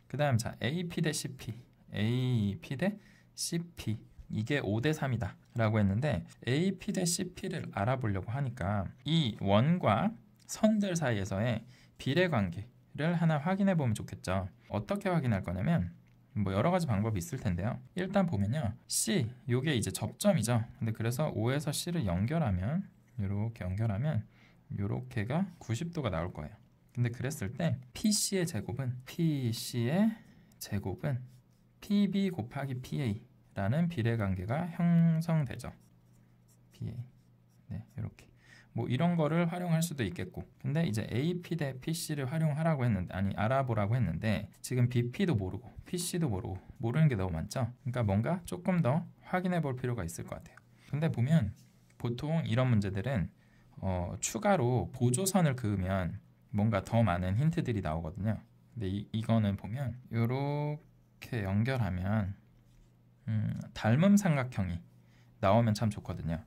그 다음 자, AP 대 CP. AP 대 CP. 이게 5대 3이다 라고 했는데, AP 대 CP를 알아보려고 하니까 이 원과 선들 사이에서의 비례관계를 하나 확인해 보면 좋겠죠. 어떻게 확인할 거냐면 뭐 여러 가지 방법이 있을 텐데요. 일단 보면요, C 요게 이제 접점이죠. 근데 그래서 O에서 C를 연결하면 이렇게 연결하면 요렇게가 90도가 나올 거예요. 근데 그랬을 때 PC의 제곱은 PB 곱하기 PA라는 비례관계가 형성되죠. PA. 네, 이렇게. 뭐 이런 거를 활용할 수도 있겠고, 근데 이제 AP 대 PC를 활용하라고 했는데, 아니 알아보라고 했는데 지금 BP도 모르고 PC도 모르고 모르는 게 너무 많죠. 그러니까 뭔가 조금 더 확인해 볼 필요가 있을 것 같아요. 근데 보면 보통 이런 문제들은 추가로 보조선을 그으면 뭔가 더 많은 힌트들이 나오거든요. 근데 이거는 보면 이렇게 연결하면 닮음 삼각형이 나오면 참 좋거든요.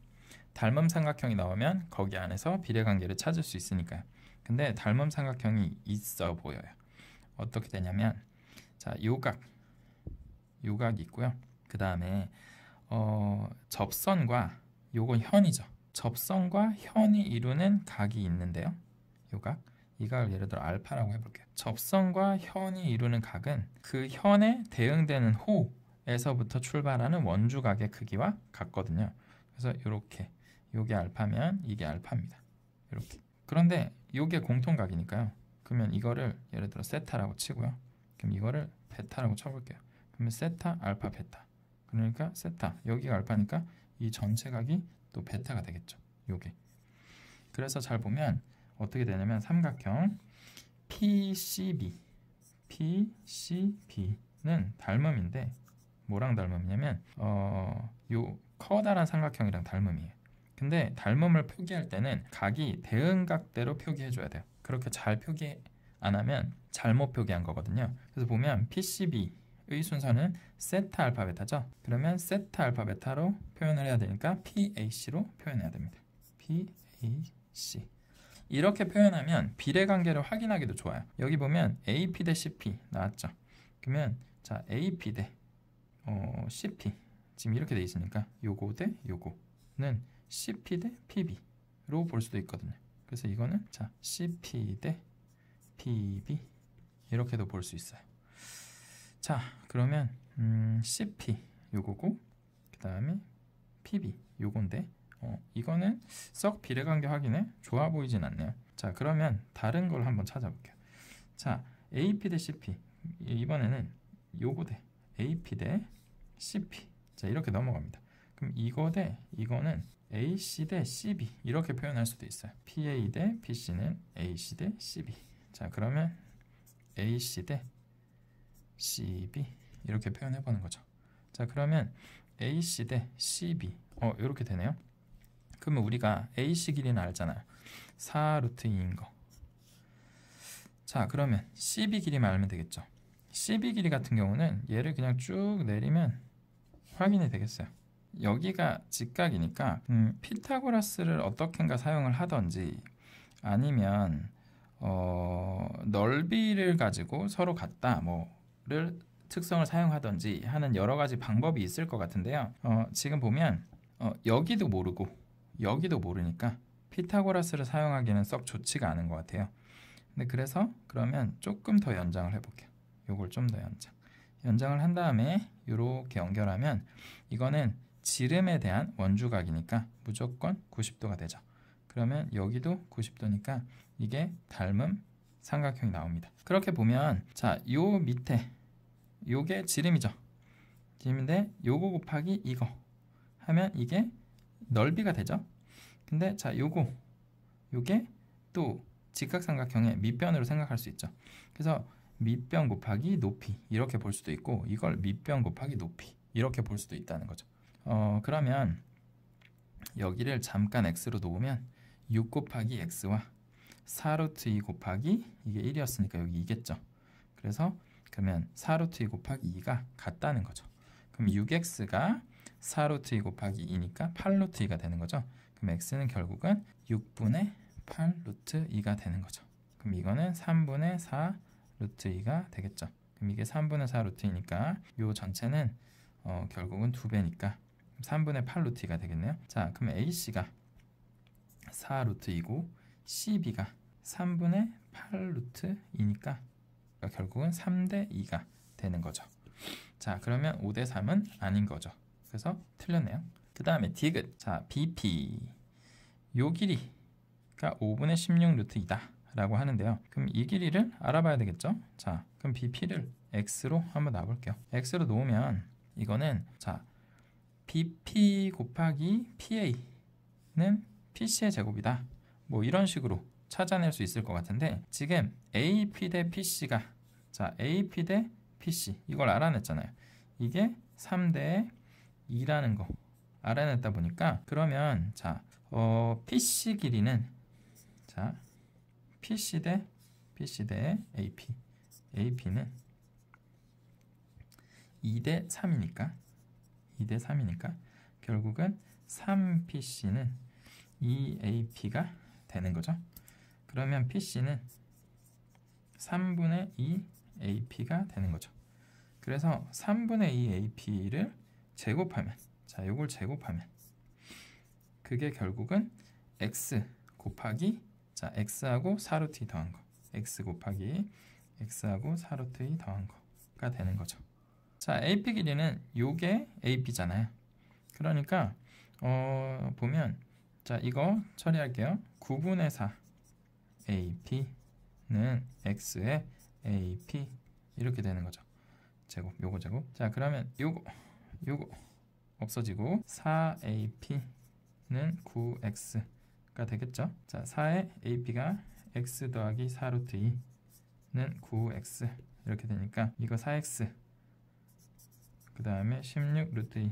닮음 삼각형이 나오면 거기 안에서 비례관계를 찾을 수 있으니까요. 근데 닮음 삼각형이 있어 보여요. 어떻게 되냐면, 자, 요각이 있고요. 그 다음에 접선과 요건 현이죠. 접선과 현이 이루는 각이 있는데요. 요각. 이 각을 예를 들어 알파라고 해볼게요. 접선과 현이 이루는 각은 그 현에 대응되는 호에서부터 출발하는 원주각의 크기와 같거든요. 그래서 이렇게 요게 알파면 이게 알파입니다. 이렇게. 그런데 요게 공통각이니까요. 그러면 이거를 예를 들어 세타라고 치고요. 그럼 이거를 베타라고 쳐볼게요. 그러면 세타, 알파, 베타. 그러니까 세타, 여기가 알파니까 이 전체 각이 또 베타가 되겠죠. 요게. 그래서 잘 보면 어떻게 되냐면 삼각형 PCB는 닮음인데 뭐랑 닮음이냐면 요 커다란 삼각형이랑 닮음이에요. 근데 닮음을 표기할 때는 각이 대응각대로 표기해줘야 돼요. 그렇게 잘 표기 안 하면 잘못 표기한 거거든요. 그래서 보면 PCB의 순서는 세타 알파 베타죠. 그러면 세타 알파 베타로 표현을 해야 되니까 PAC로 표현해야 됩니다. PAC. 이렇게 표현하면 비례관계를 확인하기도 좋아요. 여기 보면 AP 대 CP 나왔죠. 그러면 자, AP 대 CP 지금 이렇게 돼 있으니까 요거 대 요거는 CP 대 PB로 볼 수도 있거든요. 그래서 이거는 자, CP 대 PB 이렇게도 볼 수 있어요. 자, 그러면 CP 요거고, 그 다음에 PB 요건데 이거는 썩 비례관계 확인에 좋아 보이진 않네요. 자, 그러면 다른 걸 한번 찾아볼게요. 자, AP 대 CP 이번에는 요거 대 AP 대 CP. 자, 이렇게 넘어갑니다. 그럼 이거 대 이거는 AC 대 CB 이렇게 표현할 수도 있어요. PA 대 PC는 AC 대 CB. 자, 그러면 AC 대 CB 이렇게 표현해 보는 거죠. 자, 그러면 AC 대 CB 이렇게 되네요. 그러면 우리가 AC 길이는 알잖아요. 4루트 2인 거. 자, 그러면 CB 길이만 알면 되겠죠. CB 길이 같은 경우는 얘를 그냥 쭉 내리면 확인이 되겠어요. 여기가 직각이니까 피타고라스를 어떻게인가 사용을 하던지 아니면 넓이를 가지고 서로 같다 뭐를 특성을 사용하던지 하는 여러 가지 방법이 있을 것 같은데요. 지금 보면 여기도 모르고 여기도 모르니까 피타고라스를 사용하기는 썩 좋지가 않은 것 같아요. 근데 그래서 그러면 조금 더 연장을 해볼게요. 요걸 좀 더 연장을 한 다음에 이렇게 연결하면 이거는 지름에 대한 원주각이니까 무조건 90도가 되죠. 그러면 여기도 90도니까 이게 닮은 삼각형이 나옵니다. 그렇게 보면 자, 요 밑에 요게 지름이죠. 지름인데 요거 곱하기 이거 하면 이게 넓이가 되죠. 근데 자, 요게 또 직각삼각형의 밑변으로 생각할 수 있죠. 그래서 밑변 곱하기 높이 이렇게 볼 수도 있고 이걸 밑변 곱하기 높이 이렇게 볼 수도 있다는 거죠. 그러면 여기를 잠깐 x로 놓으면 6 곱하기 x와 4루트 2 곱하기 이게 1이었으니까 여기 2겠죠. 그래서 그러면 4루트 2 곱하기 2가 같다는 거죠. 그럼 6x가 4루트 2 곱하기 2니까 8루트 2가 되는 거죠. 그럼 x는 결국은 6분의 8루트 2가 되는 거죠. 그럼 이거는 3분의 4 루트 2가 되겠죠. 그럼 이게 3분의 4 루트 2니까 요 전체는 결국은 2배니까 3분의 8 루트 2가 되겠네요. 자, 그럼 AC가 4 루트 2고 CB가 3분의 8 루트 2니까 결국은 3대 2가 되는 거죠. 자, 그러면 5대 3은 아닌 거죠. 그래서 틀렸네요. 그 다음에 디귿. 자, BP 요 길이가 5분의 16 루트 2다 라고 하는데요. 그럼 이 길이를 알아봐야 되겠죠. 자, 그럼 BP를 X로 한번 놔볼게요. X로 놓으면 이거는 자, BP 곱하기 PA는 PC의 제곱이다. 뭐 이런 식으로 찾아낼 수 있을 것 같은데 지금 AP 대 PC가 자, AP 대 PC 이걸 알아냈잖아요. 이게 3대 2라는 거 알아냈다 보니까 그러면 자, PC 길이는 자, PC 대 AP AP는 2대 3이니까 결국은 3PC는 2AP가 되는 거죠. 그러면 PC는 3분의 2 AP가 되는 거죠. 그래서 3분의 2 AP를 제곱하면 자, 요걸 제곱하면 그게 결국은 X 곱하기 자, X하고 4루트 2 더한 거 X 곱하기 X하고 4루트 2 더한 거가 되는 거죠. 자, AP 길이는 요게 AP잖아요. 그러니까 보면 자, 이거 처리할게요. 9분의 4 AP는 X의 AP 이렇게 되는 거죠. 제곱, 요거 제곱. 자, 그러면 요거 없어지고 4AP는 9X가 되겠죠. 자, 4의 AP가 X 더하기 4루트 2는 9X 이렇게 되니까 이거 4X 그 다음에 16 루트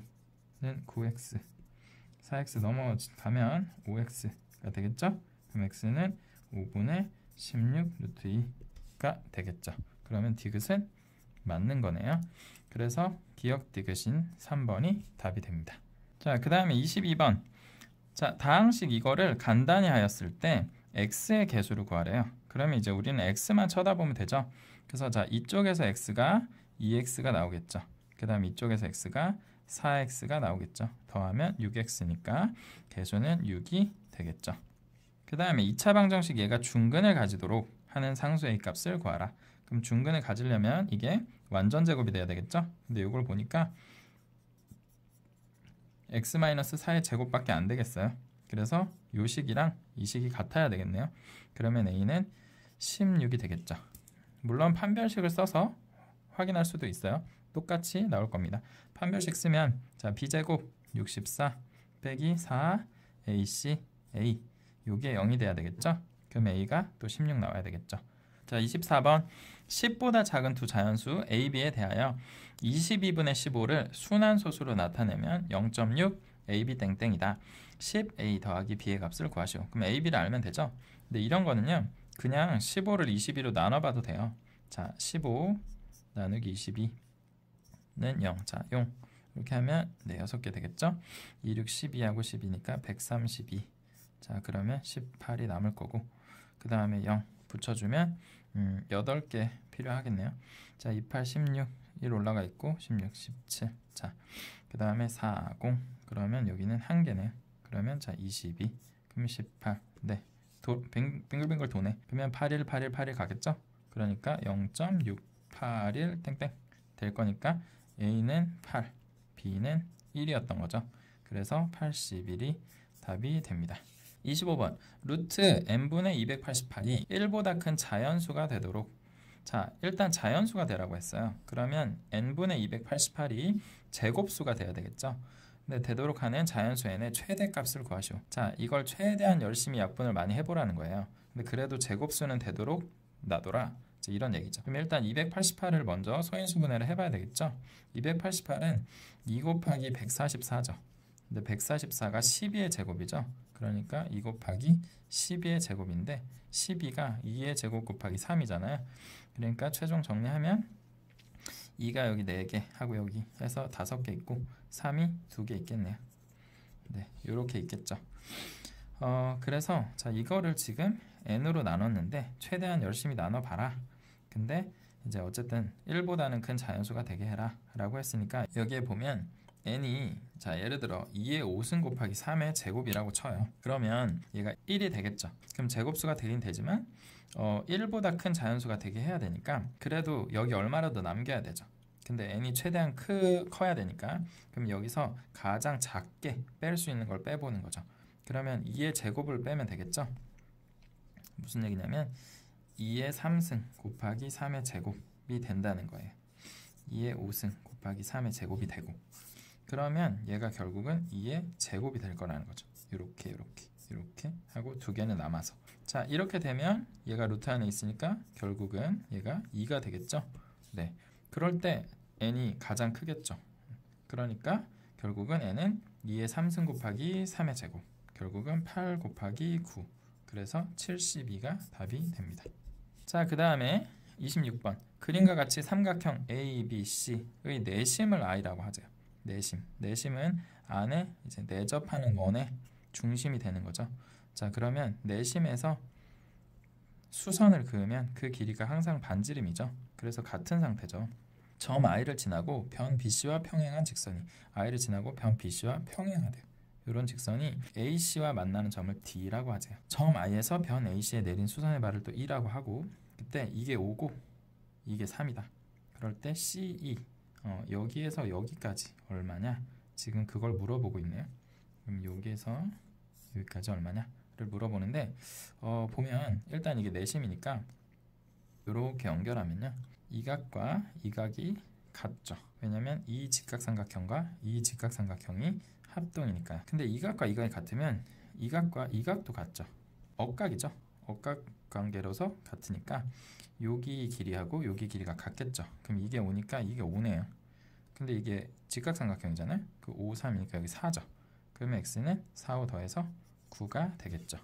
2는 9X 4X 넘어가면 5X가 되겠죠. 그럼 X는 5분의 16 루트 2가 되겠죠. 그러면 디귿은 맞는 거네요. 그래서 기억 디귿인 3번이 답이 됩니다. 자, 그 다음에 22번. 자, 다항식 이거를 간단히 하였을 때 x의 개수를 구하래요. 그러면 이제 우리는 x만 쳐다보면 되죠. 그래서 자, 이쪽에서 x가 2x가 나오겠죠. 그 다음 이쪽에서 x가 4x가 나오겠죠. 더하면 6x니까 개수는 6이 되겠죠. 그 다음에 2차 방정식 얘가 중근을 가지도록 하는 상수의 값을 구하라. 그럼 중근을 가지려면 이게 완전 제곱이 돼야 되겠죠. 근데 이걸 보니까 x-4의 제곱밖에 안 되겠어요. 그래서 이 식이랑 이 식이 같아야 되겠네요. 그러면 a는 16이 되겠죠. 물론 판별식을 써서 확인할 수도 있어요. 똑같이 나올 겁니다. 판별식 쓰면 자, b제곱 64 빼기 4 ac a 요게 0이 돼야 되겠죠. 그럼 a가 또 16 나와야 되겠죠. 자, 24번 10보다 작은 두 자연수 a, b에 대하여 22분의 15를 순환소수로 나타내면 0.6 a, b 땡땡이다. 10 a 더하기 b의 값을 구하시오. 그럼 a, b를 알면 되죠. 근데 이런 거는요 그냥 15를 22로 나눠봐도 돼요. 자, 15 나누기 22는 0. 자, 0 그렇게 하면 네, 6개 되겠죠? 2, 6, 12하고 12니까 132. 자, 그러면 18이 남을 거고 그 다음에 0 붙여주면 8개 필요하겠네요. 자, 28, 16, 1 올라가 있고 16, 17. 자, 그 다음에 40. 그러면 여기는 1개네요. 그러면 자, 22. 그러면 18. 네, 빙글빙글 도네. 그러면 81, 81, 81 가겠죠? 그러니까 0.681 땡땡 될 거니까 A는 8, B는 1이었던 거죠. 그래서 81이 답이 됩니다. 25번 루트 n분의 288이 1보다 큰 자연수가 되도록, 자, 일단 자연수가 되라고 했어요. 그러면 n분의 288이 제곱수가 돼야 되겠죠. 근데 되도록 하는 자연수 n의 최대값을 구하시오. 자, 이걸 최대한 열심히 약분을 많이 해보라는 거예요. 근데 그래도 제곱수는 되도록 놔둬라, 이런 얘기죠. 그럼 일단 288을 먼저 소인수분해를 해봐야 되겠죠. 288은 2 곱하기 144죠. 근데 144가 12의 제곱이죠. 그러니까 2 곱하기 12의 제곱인데 12가 2의 제곱 곱하기 3이잖아요. 그러니까 최종 정리하면 2가 여기 4개 하고 여기 해서 5개 있고 3이 2개 있겠네요. 네, 요렇게 있겠죠. 그래서 자, 이거를 지금 n으로 나눴는데 최대한 열심히 나눠봐라. 근데 이제 어쨌든 1보다는 큰 자연수가 되게 해라 라고 했으니까 여기에 보면 n이, 자, 예를 들어 2의 5승 곱하기 3의 제곱이라고 쳐요. 그러면 얘가 1이 되겠죠. 그럼 제곱수가 되긴 되지만 1보다 큰 자연수가 되게 해야 되니까 그래도 여기 얼마라도 남겨야 되죠. 근데 n이 최대한 커야 되니까 그럼 여기서 가장 작게 뺄 수 있는 걸 빼보는 거죠. 그러면 2의 제곱을 빼면 되겠죠. 무슨 얘기냐면 2의 3승 곱하기 3의 제곱이 된다는 거예요. 2의 5승 곱하기 3의 제곱이 되고, 그러면 얘가 결국은 2의 제곱이 될 거라는 거죠. 이렇게 하고 2개는 남아서, 자, 이렇게 되면 얘가 루트 안에 있으니까 결국은 얘가 2가 되겠죠. 네, 그럴 때 n이 가장 크겠죠. 그러니까 결국은 n은 2의 3승 곱하기 3의 제곱, 결국은 8 곱하기 9, 그래서 72가 답이 됩니다. 자, 그 다음에 26번 그림과 같이 삼각형 A, B, C의 내심을 I라고 하죠. 내심은 안에 이제 내접하는 원의 중심이 되는 거죠. 자, 그러면 내심에서 수선을 그으면 그 길이가 항상 반지름이죠. 그래서 같은 상태죠. 점 I를 지나고 변 BC와 평행한 직선이 I를 지나고 변 BC와 평행하대요. 이런 직선이 AC와 만나는 점을 D라고 하죠. 점 I에서 변 AC에 내린 수선의 발을 또 E라고 하고, 그때 이게 5고 이게 3이다. 그럴 때 CE, 여기에서 여기까지 얼마냐? 지금 그걸 물어보고 있네요. 그럼 여기에서 여기까지 얼마냐를 물어보는데 보면 일단 이게 내심이니까 이렇게 연결하면요, 이 각과 이 각이 같죠. 왜냐면 이 직각삼각형과 이 직각삼각형이 합동이니까요. 근데 이 각과 이 각이 같으면 이 각과 이 각도 같죠. 억각이죠. 억각 관계로서 같으니까 여기 길이하고 여기 길이가 같겠죠. 그럼 이게 5니까 이게 5네요. 근데 이게 직각삼각형이잖아요. 그 5, 3이니까 여기 4죠. 그러면 x는 4, 5 더해서 9가 되겠죠.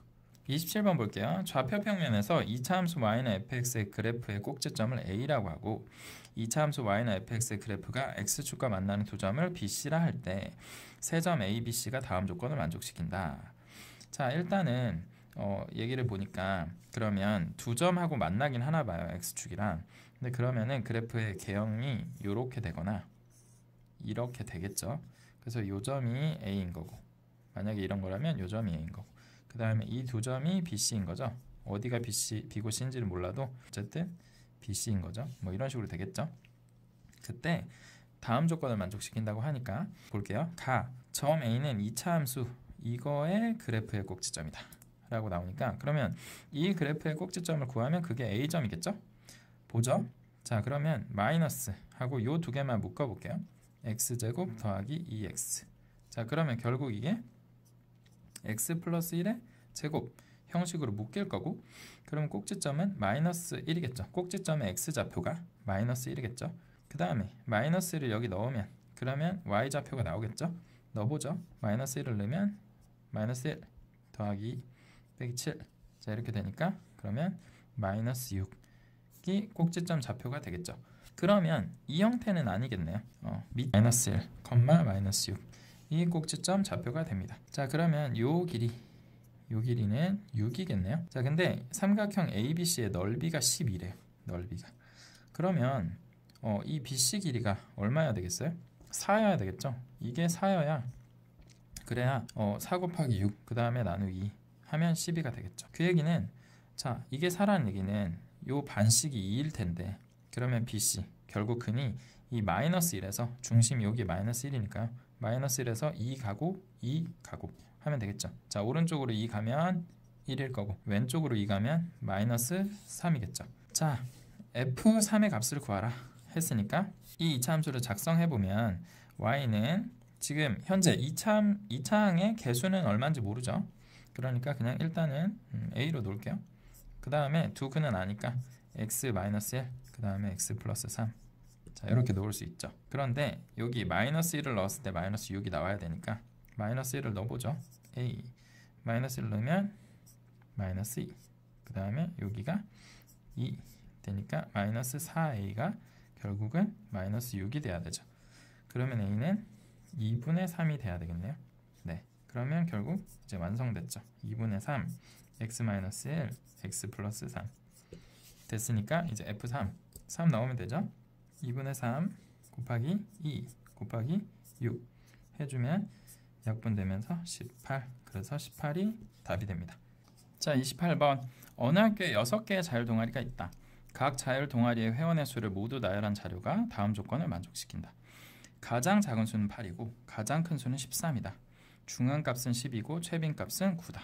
27번 볼게요. 좌표 평면에서 2차 함수 y는 fx의 그래프의 꼭지점을 a라고 하고 2차 함수 y는 fx의 그래프가 x축과 만나는 두 점을 bc라 할 때 세 점 a, bc가 다음 조건을 만족시킨다. 자, 일단은 얘기를 보니까 그러면 두 점하고 만나긴 하나 봐요, x축이랑. 근데 그러면은 그래프의 개형이 이렇게 되거나 이렇게 되겠죠. 그래서 이 점이 a인 거고, 만약에 이런 거라면 이 점이 a인 거고, 그 다음에 이 두 점이 BC인 거죠. 어디가 B고 C인지를 몰라도 어쨌든 BC인 거죠. 뭐 이런 식으로 되겠죠. 그때 다음 조건을 만족시킨다고 하니까 볼게요. 점 A는 2차 함수 이거의 그래프의 꼭지점이다 라고 나오니까 그러면 이 그래프의 꼭지점을 구하면 그게 A점이겠죠. 보죠. 자, 그러면 마이너스 하고 요 두 개만 묶어 볼게요. x제곱 더하기 2x. 자, 그러면 결국 이게 x 플러스 1의 제곱 형식으로 묶일 거고, 그러면 꼭지점은 마이너스 1이겠죠. 꼭지점의 x좌표가 마이너스 1이겠죠. 그 다음에 마이너스 1을 여기 넣으면 그러면 y좌표가 나오겠죠. 넣어보죠. 마이너스 1을 넣으면 마이너스 1 더하기 2 빼기 7. 자, 이렇게 되니까 그러면 마이너스 6이 꼭지점 좌표가 되겠죠. 그러면 이 형태는 아니겠네요. 밑 마이너스 1, 마이너스 6 이 꼭지점 좌표가 됩니다. 자, 그러면 요 길이는 6이겠네요. 자, 근데 삼각형 ABC의 넓이가 10이래요. 넓이가. 그러면 이 BC 길이가 얼마여야 되겠어요? 4여야 되겠죠? 이게 4여야. 그래야 4 곱하기 6, 그 다음에 나누기 2 하면 12가 되겠죠. 그 얘기는, 자, 이게 4라는 얘기는 요 반씩이 2일 텐데, 그러면 BC 결국 근이 이 마이너스 1에서 중심이 여기 마이너스 1이니까요. 마이너스 1에서 2 가고 2 가고 하면 되겠죠. 자, 오른쪽으로 2 가면 1일 거고, 왼쪽으로 2 가면 마이너스 3이겠죠. 자, F3의 값을 구하라 했으니까 이 이차함수를 작성해보면 y는 지금 현재 2차항의 개수는 얼마인지 모르죠. 그러니까 그냥 일단은 a로 놓을게요. 그 다음에 두 근은 아니까 x-1, 그 다음에 x 플러스 3. 자, 이렇게 놓을 수 있죠. 그런데 여기 마이너스 1을 넣었을 때 마이너스 6이 나와야 되니까 마이너스 1을 넣어보죠. a 마이너스 1을 넣으면 마이너스 2, 그 다음에 여기가 2 되니까 마이너스 4a가 결국은 마이너스 6이 돼야 되죠. 그러면 a는 2분의 3이 돼야 되겠네요. 네, 그러면 결국 이제 완성됐죠. 2분의 3 x-1 x 플러스 3 됐으니까 이제 f3 3 넣으면 되죠. 2분의 3 곱하기 2 곱하기 6 해주면 약분되면서 18, 그래서 18이 답이 됩니다. 자, 28번. 어느 학교에 6개의 자율 동아리가 있다. 각 자율 동아리의 회원의 수를 모두 나열한 자료가 다음 조건을 만족시킨다. 가장 작은 수는 8이고 가장 큰 수는 13이다. 중앙값은 10이고 최빈값은 9다.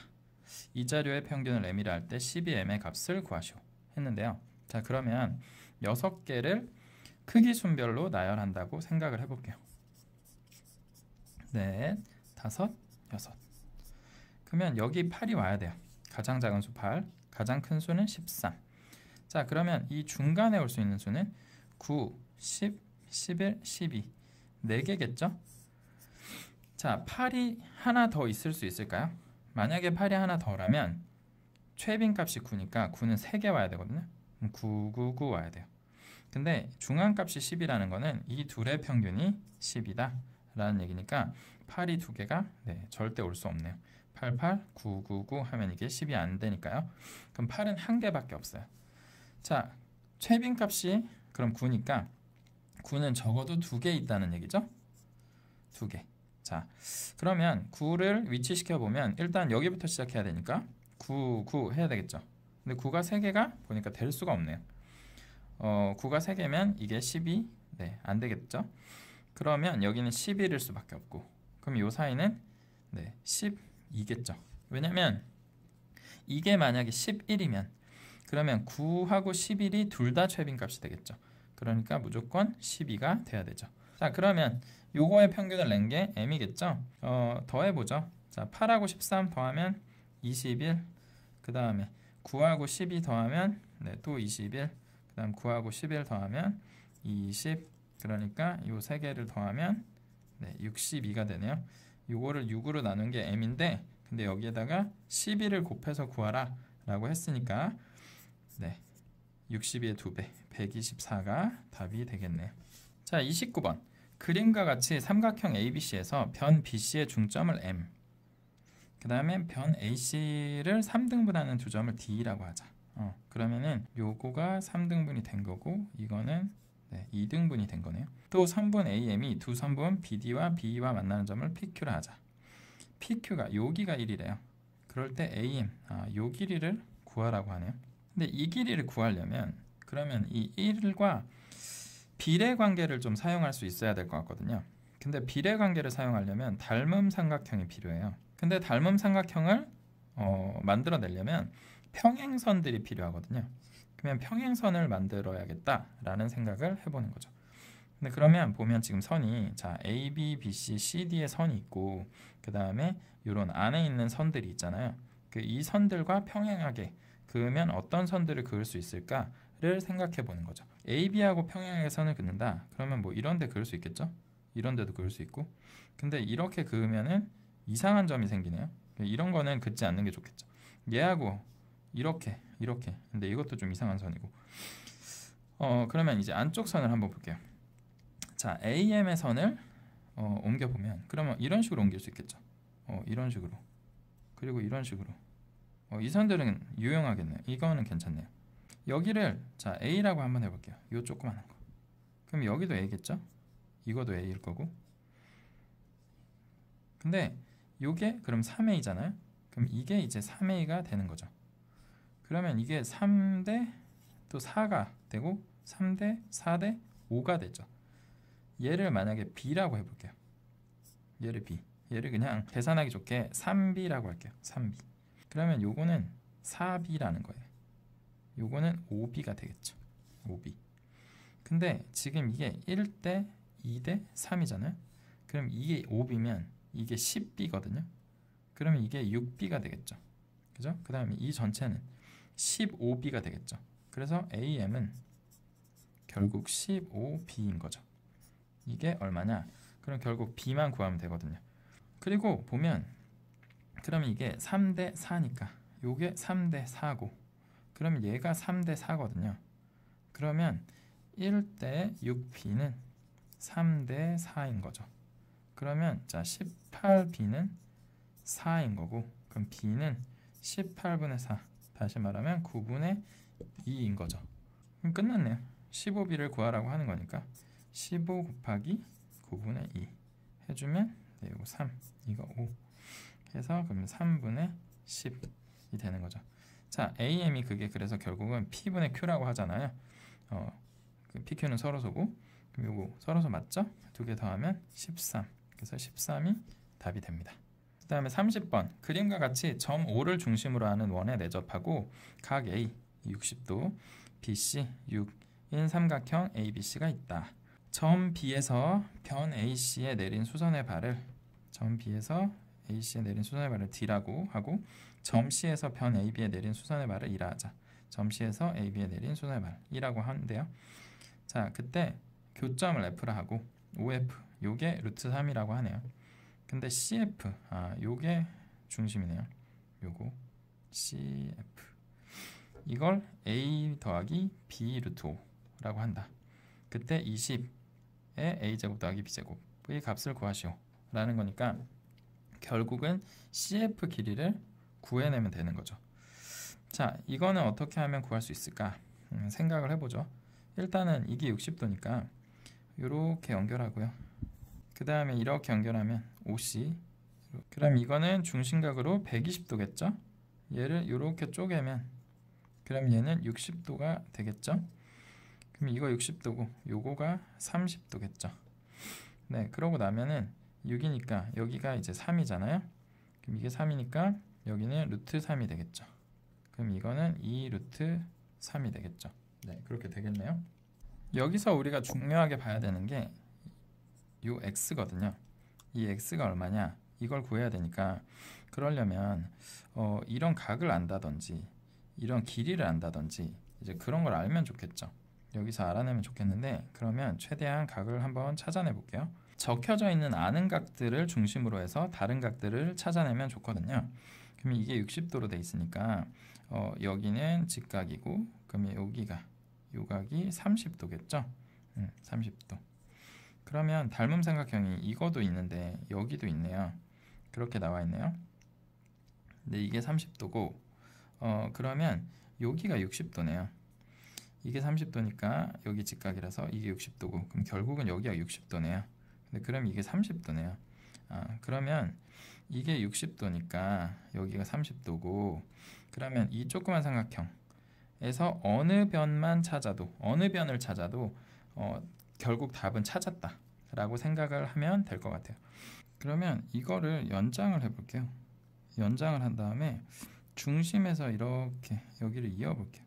이 자료의 평균을 m이라 할 때 12m의 값을 구하시오 했는데요. 자, 그러면 6개를 크기 순별로 나열한다고 생각을 해볼게요. 넷, 다섯, 여섯. 그러면 여기 8이 와야 돼요. 가장 작은 수 8, 가장 큰 수는 13. 자, 그러면 이 중간에 올 수 있는 수는 9, 10, 11, 12 4개겠죠? 자, 8이 하나 더 있을 수 있을까요? 만약에 8이 하나 더라면 최빈값이 9니까 9는 3개 와야 되거든요. 9, 9, 9 와야 돼요. 근데 중앙값이 10이라는 거는 이 둘의 평균이 10이다 라는 얘기니까 8이 2개가 절대 올 수 없네요. 8, 8, 9, 9, 9 하면 이게 10이 안 되니까요. 그럼 8은 1개밖에 없어요. 자, 최빈값이 그럼 9니까 9는 적어도 2개 있다는 얘기죠? 2개. 자, 그러면 9를 위치시켜 보면 일단 여기부터 시작해야 되니까 9, 9 해야 되겠죠. 근데 9가 3개가 보니까 될 수가 없네요. 9가 3개면 이게 12, 안 되겠죠. 그러면 여기는 11일 수밖에 없고, 그럼 이 사이는 12겠죠. 왜냐면 이게 만약에 11이면 그러면 9하고 11이 둘 다 최빈값이 되겠죠. 그러니까 무조건 12가 돼야 되죠. 자, 그러면 요거의 평균을 낸 게 m이겠죠. 더해보죠. 자, 8하고 13 더하면 21, 그 다음에 9하고 12 더하면 또 21, 그 다음 9하고 11 더하면 20, 그러니까 요 세 개를 더하면 62가 되네요. 요거를 6으로 나눈 게 m인데, 근데 여기에다가 12를 곱해서 구하라 라고 했으니까 62의 2배 124가 답이 되겠네요. 자, 29번. 그림과 같이 삼각형 ABC에서 변 BC의 중점을 M, 그 다음에 변 AC를 3등분하는 두 점을 D라고 하자. 그러면은 요거가 3등분이 된 거고 이거는 2등분이 된 거네요. 또 선분 AM이 두 선분 BD와 BE와 만나는 점을 PQ라 하자. PQ가 여기가 1이래요. 그럴 때 AM, 요 길이를 구하라고 하네요. 근데 이 길이를 구하려면 그러면 이 1과 비례 관계를 좀 사용할 수 있어야 될 것 같거든요. 근데 비례 관계를 사용하려면 닮음 삼각형이 필요해요. 근데 닮음 삼각형을 만들어내려면 평행선들이 필요하거든요. 그러면 평행선을 만들어야겠다라는 생각을 해보는 거죠. 근데 그러면 보면 지금 선이 자 A, B, B, C, C, D의 선이 있고 그 다음에 이런 안에 있는 선들이 있잖아요. 이 선들과 평행하게 그으면 어떤 선들을 그을 수 있을까를 생각해 보는 거죠. A, B하고 평행하게 선을 긋는다. 그러면 뭐 이런 데 그을 수 있겠죠? 이런 데도 그을 수 있고. 근데 이렇게 그으면은 이상한 점이 생기네요. 이런 거는 긋지 않는 게 좋겠죠. 얘하고 이렇게 근데 이것도 좀 이상한 선이고 그러면 이제 안쪽 선을 한번 볼게요. 자, AM의 선을 옮겨보면 그러면 이런 식으로 옮길 수 있겠죠. 이런 식으로. 그리고 이런 식으로. 이 선들은 유용하겠네요. 이거는 괜찮네요. 여기를 자 A라고 한번 해볼게요. 요 조그만한 거. 그럼 여기도 A겠죠? 이거도 A일 거고. 근데 요게 그럼 3A잖아요. 그럼 이게 이제 3A가 되는 거죠. 그러면 이게 3대 또 4가 되고 3대 4대 5가 되죠. 얘를 만약에 B라고 해볼게요. 얘를 B. 얘를 그냥 계산하기 좋게 3B라고 할게요. 3B. 그러면 요거는 4B라는 거예요. 요거는 5B가 되겠죠. 5B. 근데 지금 이게 1대 2대 3이잖아요. 그럼 이게 5B면 이게 10B거든요. 그러면 이게 6B가 되겠죠. 그죠? 그 다음에 이 전체는 15B가 되겠죠. 그래서 AM은 결국 15B인 거죠. 이게 얼마냐? 그럼 결국 B만 구하면 되거든요. 그리고 보면 그러면 이게 3대 4니까 요게 3대 4고 그러면 얘가 3대 4거든요. 그러면 1대 6B는 3대 4인 거죠. 그러면 자 18B는 4인 거고 그럼 B는 18분의 4 다시 말하면 9분의 2인 거죠. 그럼 끝났네요. 15B를 구하라고 하는 거니까 15 곱하기 9분의 2 해주면 네, 이거 3 이거 5 해서 그러면 3분의 10이 되는 거죠. 자 AM이 그게 그래서 결국은 P분의 Q라고 하잖아요. 그 PQ는 서로소고 그럼 요거 서로소 맞죠? 두 개 더하면 13 그래서 13이 답이 됩니다. 그 다음에 30번 그림과 같이 점 O를 중심으로 하는 원에 내접하고 각 A 60도 BC 6인 삼각형 ABC가 있다. 점 B에서 변 AC에 내린 수선의 발을 점 B에서 AC에 내린 수선의 발을 D라고 하고 점 C에서 변 AB에 내린 수선의 발을 E라 하자. 점 C에서 AB에 내린 수선의 발 E라고 하는데요. 자 그때 교점을 F라 하고 OF 요게 루트 3이라고 하네요. 근데 CF 요게 중심이네요. 요거 CF 이걸 A 더하기 B 루트 5라고 한다. 그때 20에 A제곱 더하기 B제곱의 값을 구하시오 라는 거니까 결국은 CF 길이를 구해내면 되는 거죠. 자 이거는 어떻게 하면 구할 수 있을까 생각을 해보죠. 일단은 이게 60도니까 이렇게 연결하고요. 그 다음에 이렇게 연결하면 OC 그럼 이거는 중심각으로 120도겠죠. 얘를 이렇게 쪼개면 그럼 얘는 60도가 되겠죠. 그럼 이거 60도고 요거가 30도겠죠. 네 그러고 나면은 6이니까 여기가 이제 3이잖아요. 그럼 이게 3이니까 여기는 루트 3이 되겠죠. 그럼 이거는 2 루트 3이 되겠죠. 네 그렇게 되겠네요. 여기서 우리가 중요하게 봐야 되는 게 요 x거든요. 이 x가 얼마냐 이걸 구해야 되니까 그러려면 이런 각을 안다든지 이런 길이를 안다든지 이제 그런 걸 알면 좋겠죠. 여기서 알아내면 좋겠는데 그러면 최대한 각을 한번 찾아내 볼게요. 적혀져 있는 아는 각들을 중심으로 해서 다른 각들을 찾아내면 좋거든요. 그럼 이게 60도로 돼 있으니까 여기는 직각이고 그러면 여기가 요 각이 30도겠죠. 30도. 그러면 닮음 삼각형이 이거도 있는데 여기도 있네요. 그렇게 나와 있네요. 근데 이게 30도고 그러면 여기가 60도네요. 이게 30도니까 여기 직각이라서 이게 60도고 그럼 결국은 여기가 60도네요. 근데 그럼 이게 30도네요. 그러면 이게 60도니까 여기가 30도고 그러면 이 조그만 삼각형에서 어느 변을 찾아도 결국 답은 찾았다 라고 생각을 하면 될 것 같아요. 그러면 이거를 연장을 해볼게요. 연장을 한 다음에 중심에서 이렇게 여기를 이어볼게요.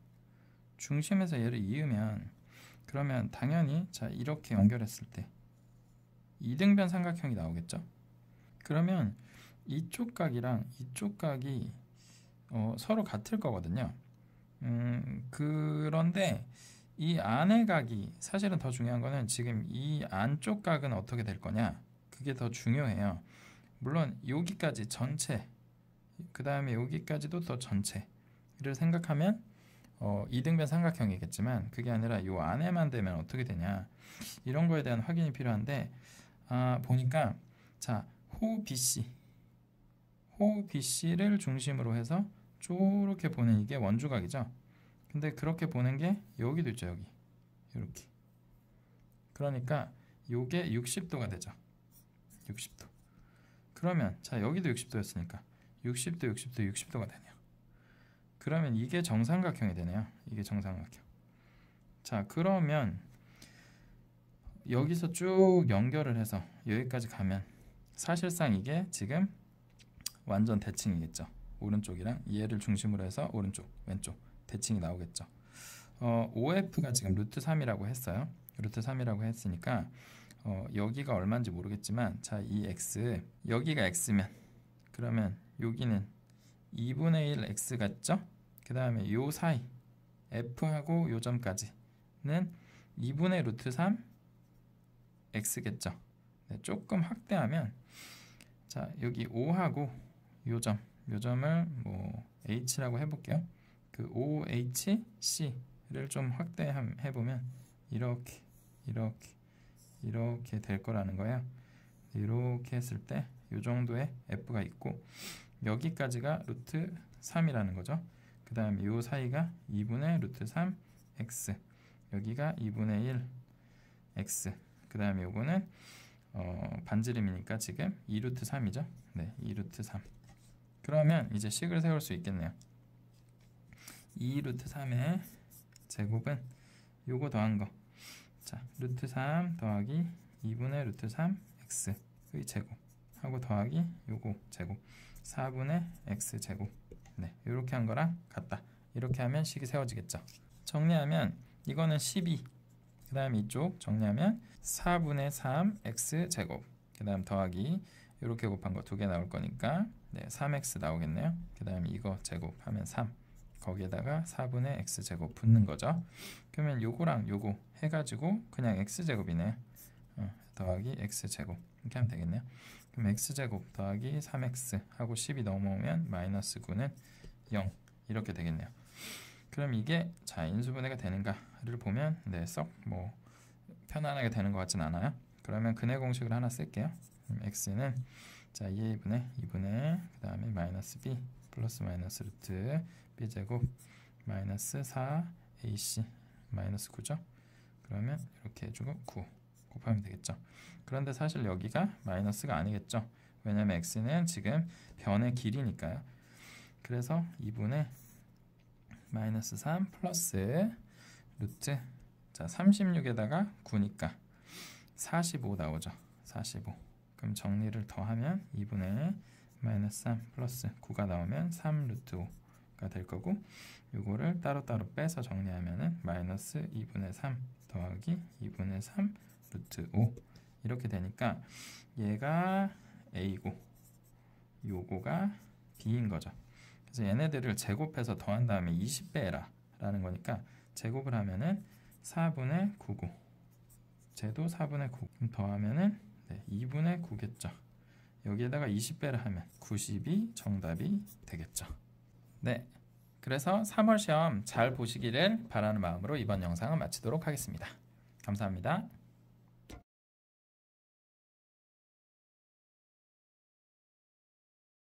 중심에서 얘를 이으면 그러면 당연히 자 이렇게 연결했을 때 이등변 삼각형이 나오겠죠. 그러면 이쪽 각이랑 이쪽 각이 서로 같을 거거든요. 그런데 이 안의 각이 사실은 더 중요한 거는 지금 이 안쪽 각은 어떻게 될 거냐 그게 더 중요해요. 물론 여기까지 전체 그 다음에 여기까지도 더 전체를 생각하면 이등변 삼각형이겠지만 그게 아니라 요 안에만 되면 어떻게 되냐, 이런 거에 대한 확인이 필요한데, 보니까 자, 호 BC를 중심으로 해서 쪼렇게 보는 이게 원주각이죠. 근데 그렇게 보는 게 여기도 있죠. 여기 이렇게. 그러니까 요게 60도가 되죠. 60도. 그러면 자, 여기도 60도였으니까 60도 60도가 되네요. 그러면 이게 정삼각형이 되네요. 이게 정삼각형. 자, 그러면 여기서 쭉 연결을 해서 여기까지 가면 사실상 이게 지금 완전 대칭이겠죠. 오른쪽이랑 얘를 중심으로 해서 오른쪽, 왼쪽 대칭이 나오겠죠. OF가 지금 루트 3이라고 했어요. 루트 3이라고 했으니까 여기가 얼마인지 모르겠지만, 자, 이 x, 여기가 x면 그러면 여기는 2분의 1 x 같죠? 그 다음에 요 사이 f하고 요 점까지는 2분의 루트 3 x겠죠. 네, 조금 확대하면, 자, 여기 O하고 요 점을 뭐 h라고 해볼게요. 그 OHC를 좀 확대해보면 이렇게 될 거라는 거예요. 이렇게 했을 때 이 정도의 f가 있고, 여기까지가 루트 3이라는 거죠. 그 다음에 이 사이가 2분의 루트 3 x, 여기가 2분의 1 x, 그 다음에 요거는 반지름이니까 지금 2루트 3이죠. 네, 2루트 3. 그러면 이제 식을 세울 수 있겠네요. 2루트 3의 제곱은 요거 더한 거, 자, 루트 3 더하기 2분의 루트 3 x의 제곱 하고 더하기 요거 제곱 4분의 x 제곱. 네, 이렇게 한 거랑 같다. 이렇게 하면 식이 세워지겠죠. 정리하면 이거는 12, 그 다음에 이쪽 정리하면 4분의 3 x 제곱, 그 다음 더하기 이렇게 곱한 거 두 개 나올 거니까, 네, 3x 나오겠네요. 그 다음에 이거 제곱하면 3, 거기에다가 4분의 x 제곱 붙는 거죠. 그러면 요거랑 요거 해가지고 그냥 x 제곱이네요. 더하기 x 제곱 이렇게 하면 되겠네요. 그럼 x 제곱 더하기 3x 하고 10이 넘어오면 마이너스 9는 0 이렇게 되겠네요. 그럼 이게 자, 인수분해가 되는가를 보면 네, 썩 뭐 편안하게 되는 것 같진 않아요. 그러면 근해 공식을 하나 쓸게요. 그럼 x는 자, 2a분의 2분의 그 다음에 마이너스 b 플러스 마이너스 루트 b 제곱 마이너스 4ac 마이너스 9죠. 그러면 이렇게 해주고 9 곱하면 되겠죠. 그런데 사실 여기가 마이너스가 아니겠죠. 왜냐면 x는 지금 변의 길이니까요. 그래서 2분의 마이너스 3 플러스 루트, 자, 36에다가 9니까 45 나오죠. 45. 그럼 정리를 더하면 2분의 마이너스 3 플러스 9가 나오면 3 루트 5가 될 거고, 요거를 따로따로 빼서 정리하면은 마이너스 2분의 3 더하기 2분의 3 루트 5 이렇게 되니까 얘가 a고 요거가 b인 거죠. 그래서 얘네들을 제곱해서 더한 다음에 20배 해라 라는 거니까 제곱을 하면은 4분의 9고 쟤도 4분의 9 더하면은 네, 2분의 9겠죠. 여기에다가 20배를 하면 90이 정답이 되겠죠. 네, 그래서 3월 시험 잘 보시기를 바라는 마음으로 이번 영상은 마치도록 하겠습니다. 감사합니다.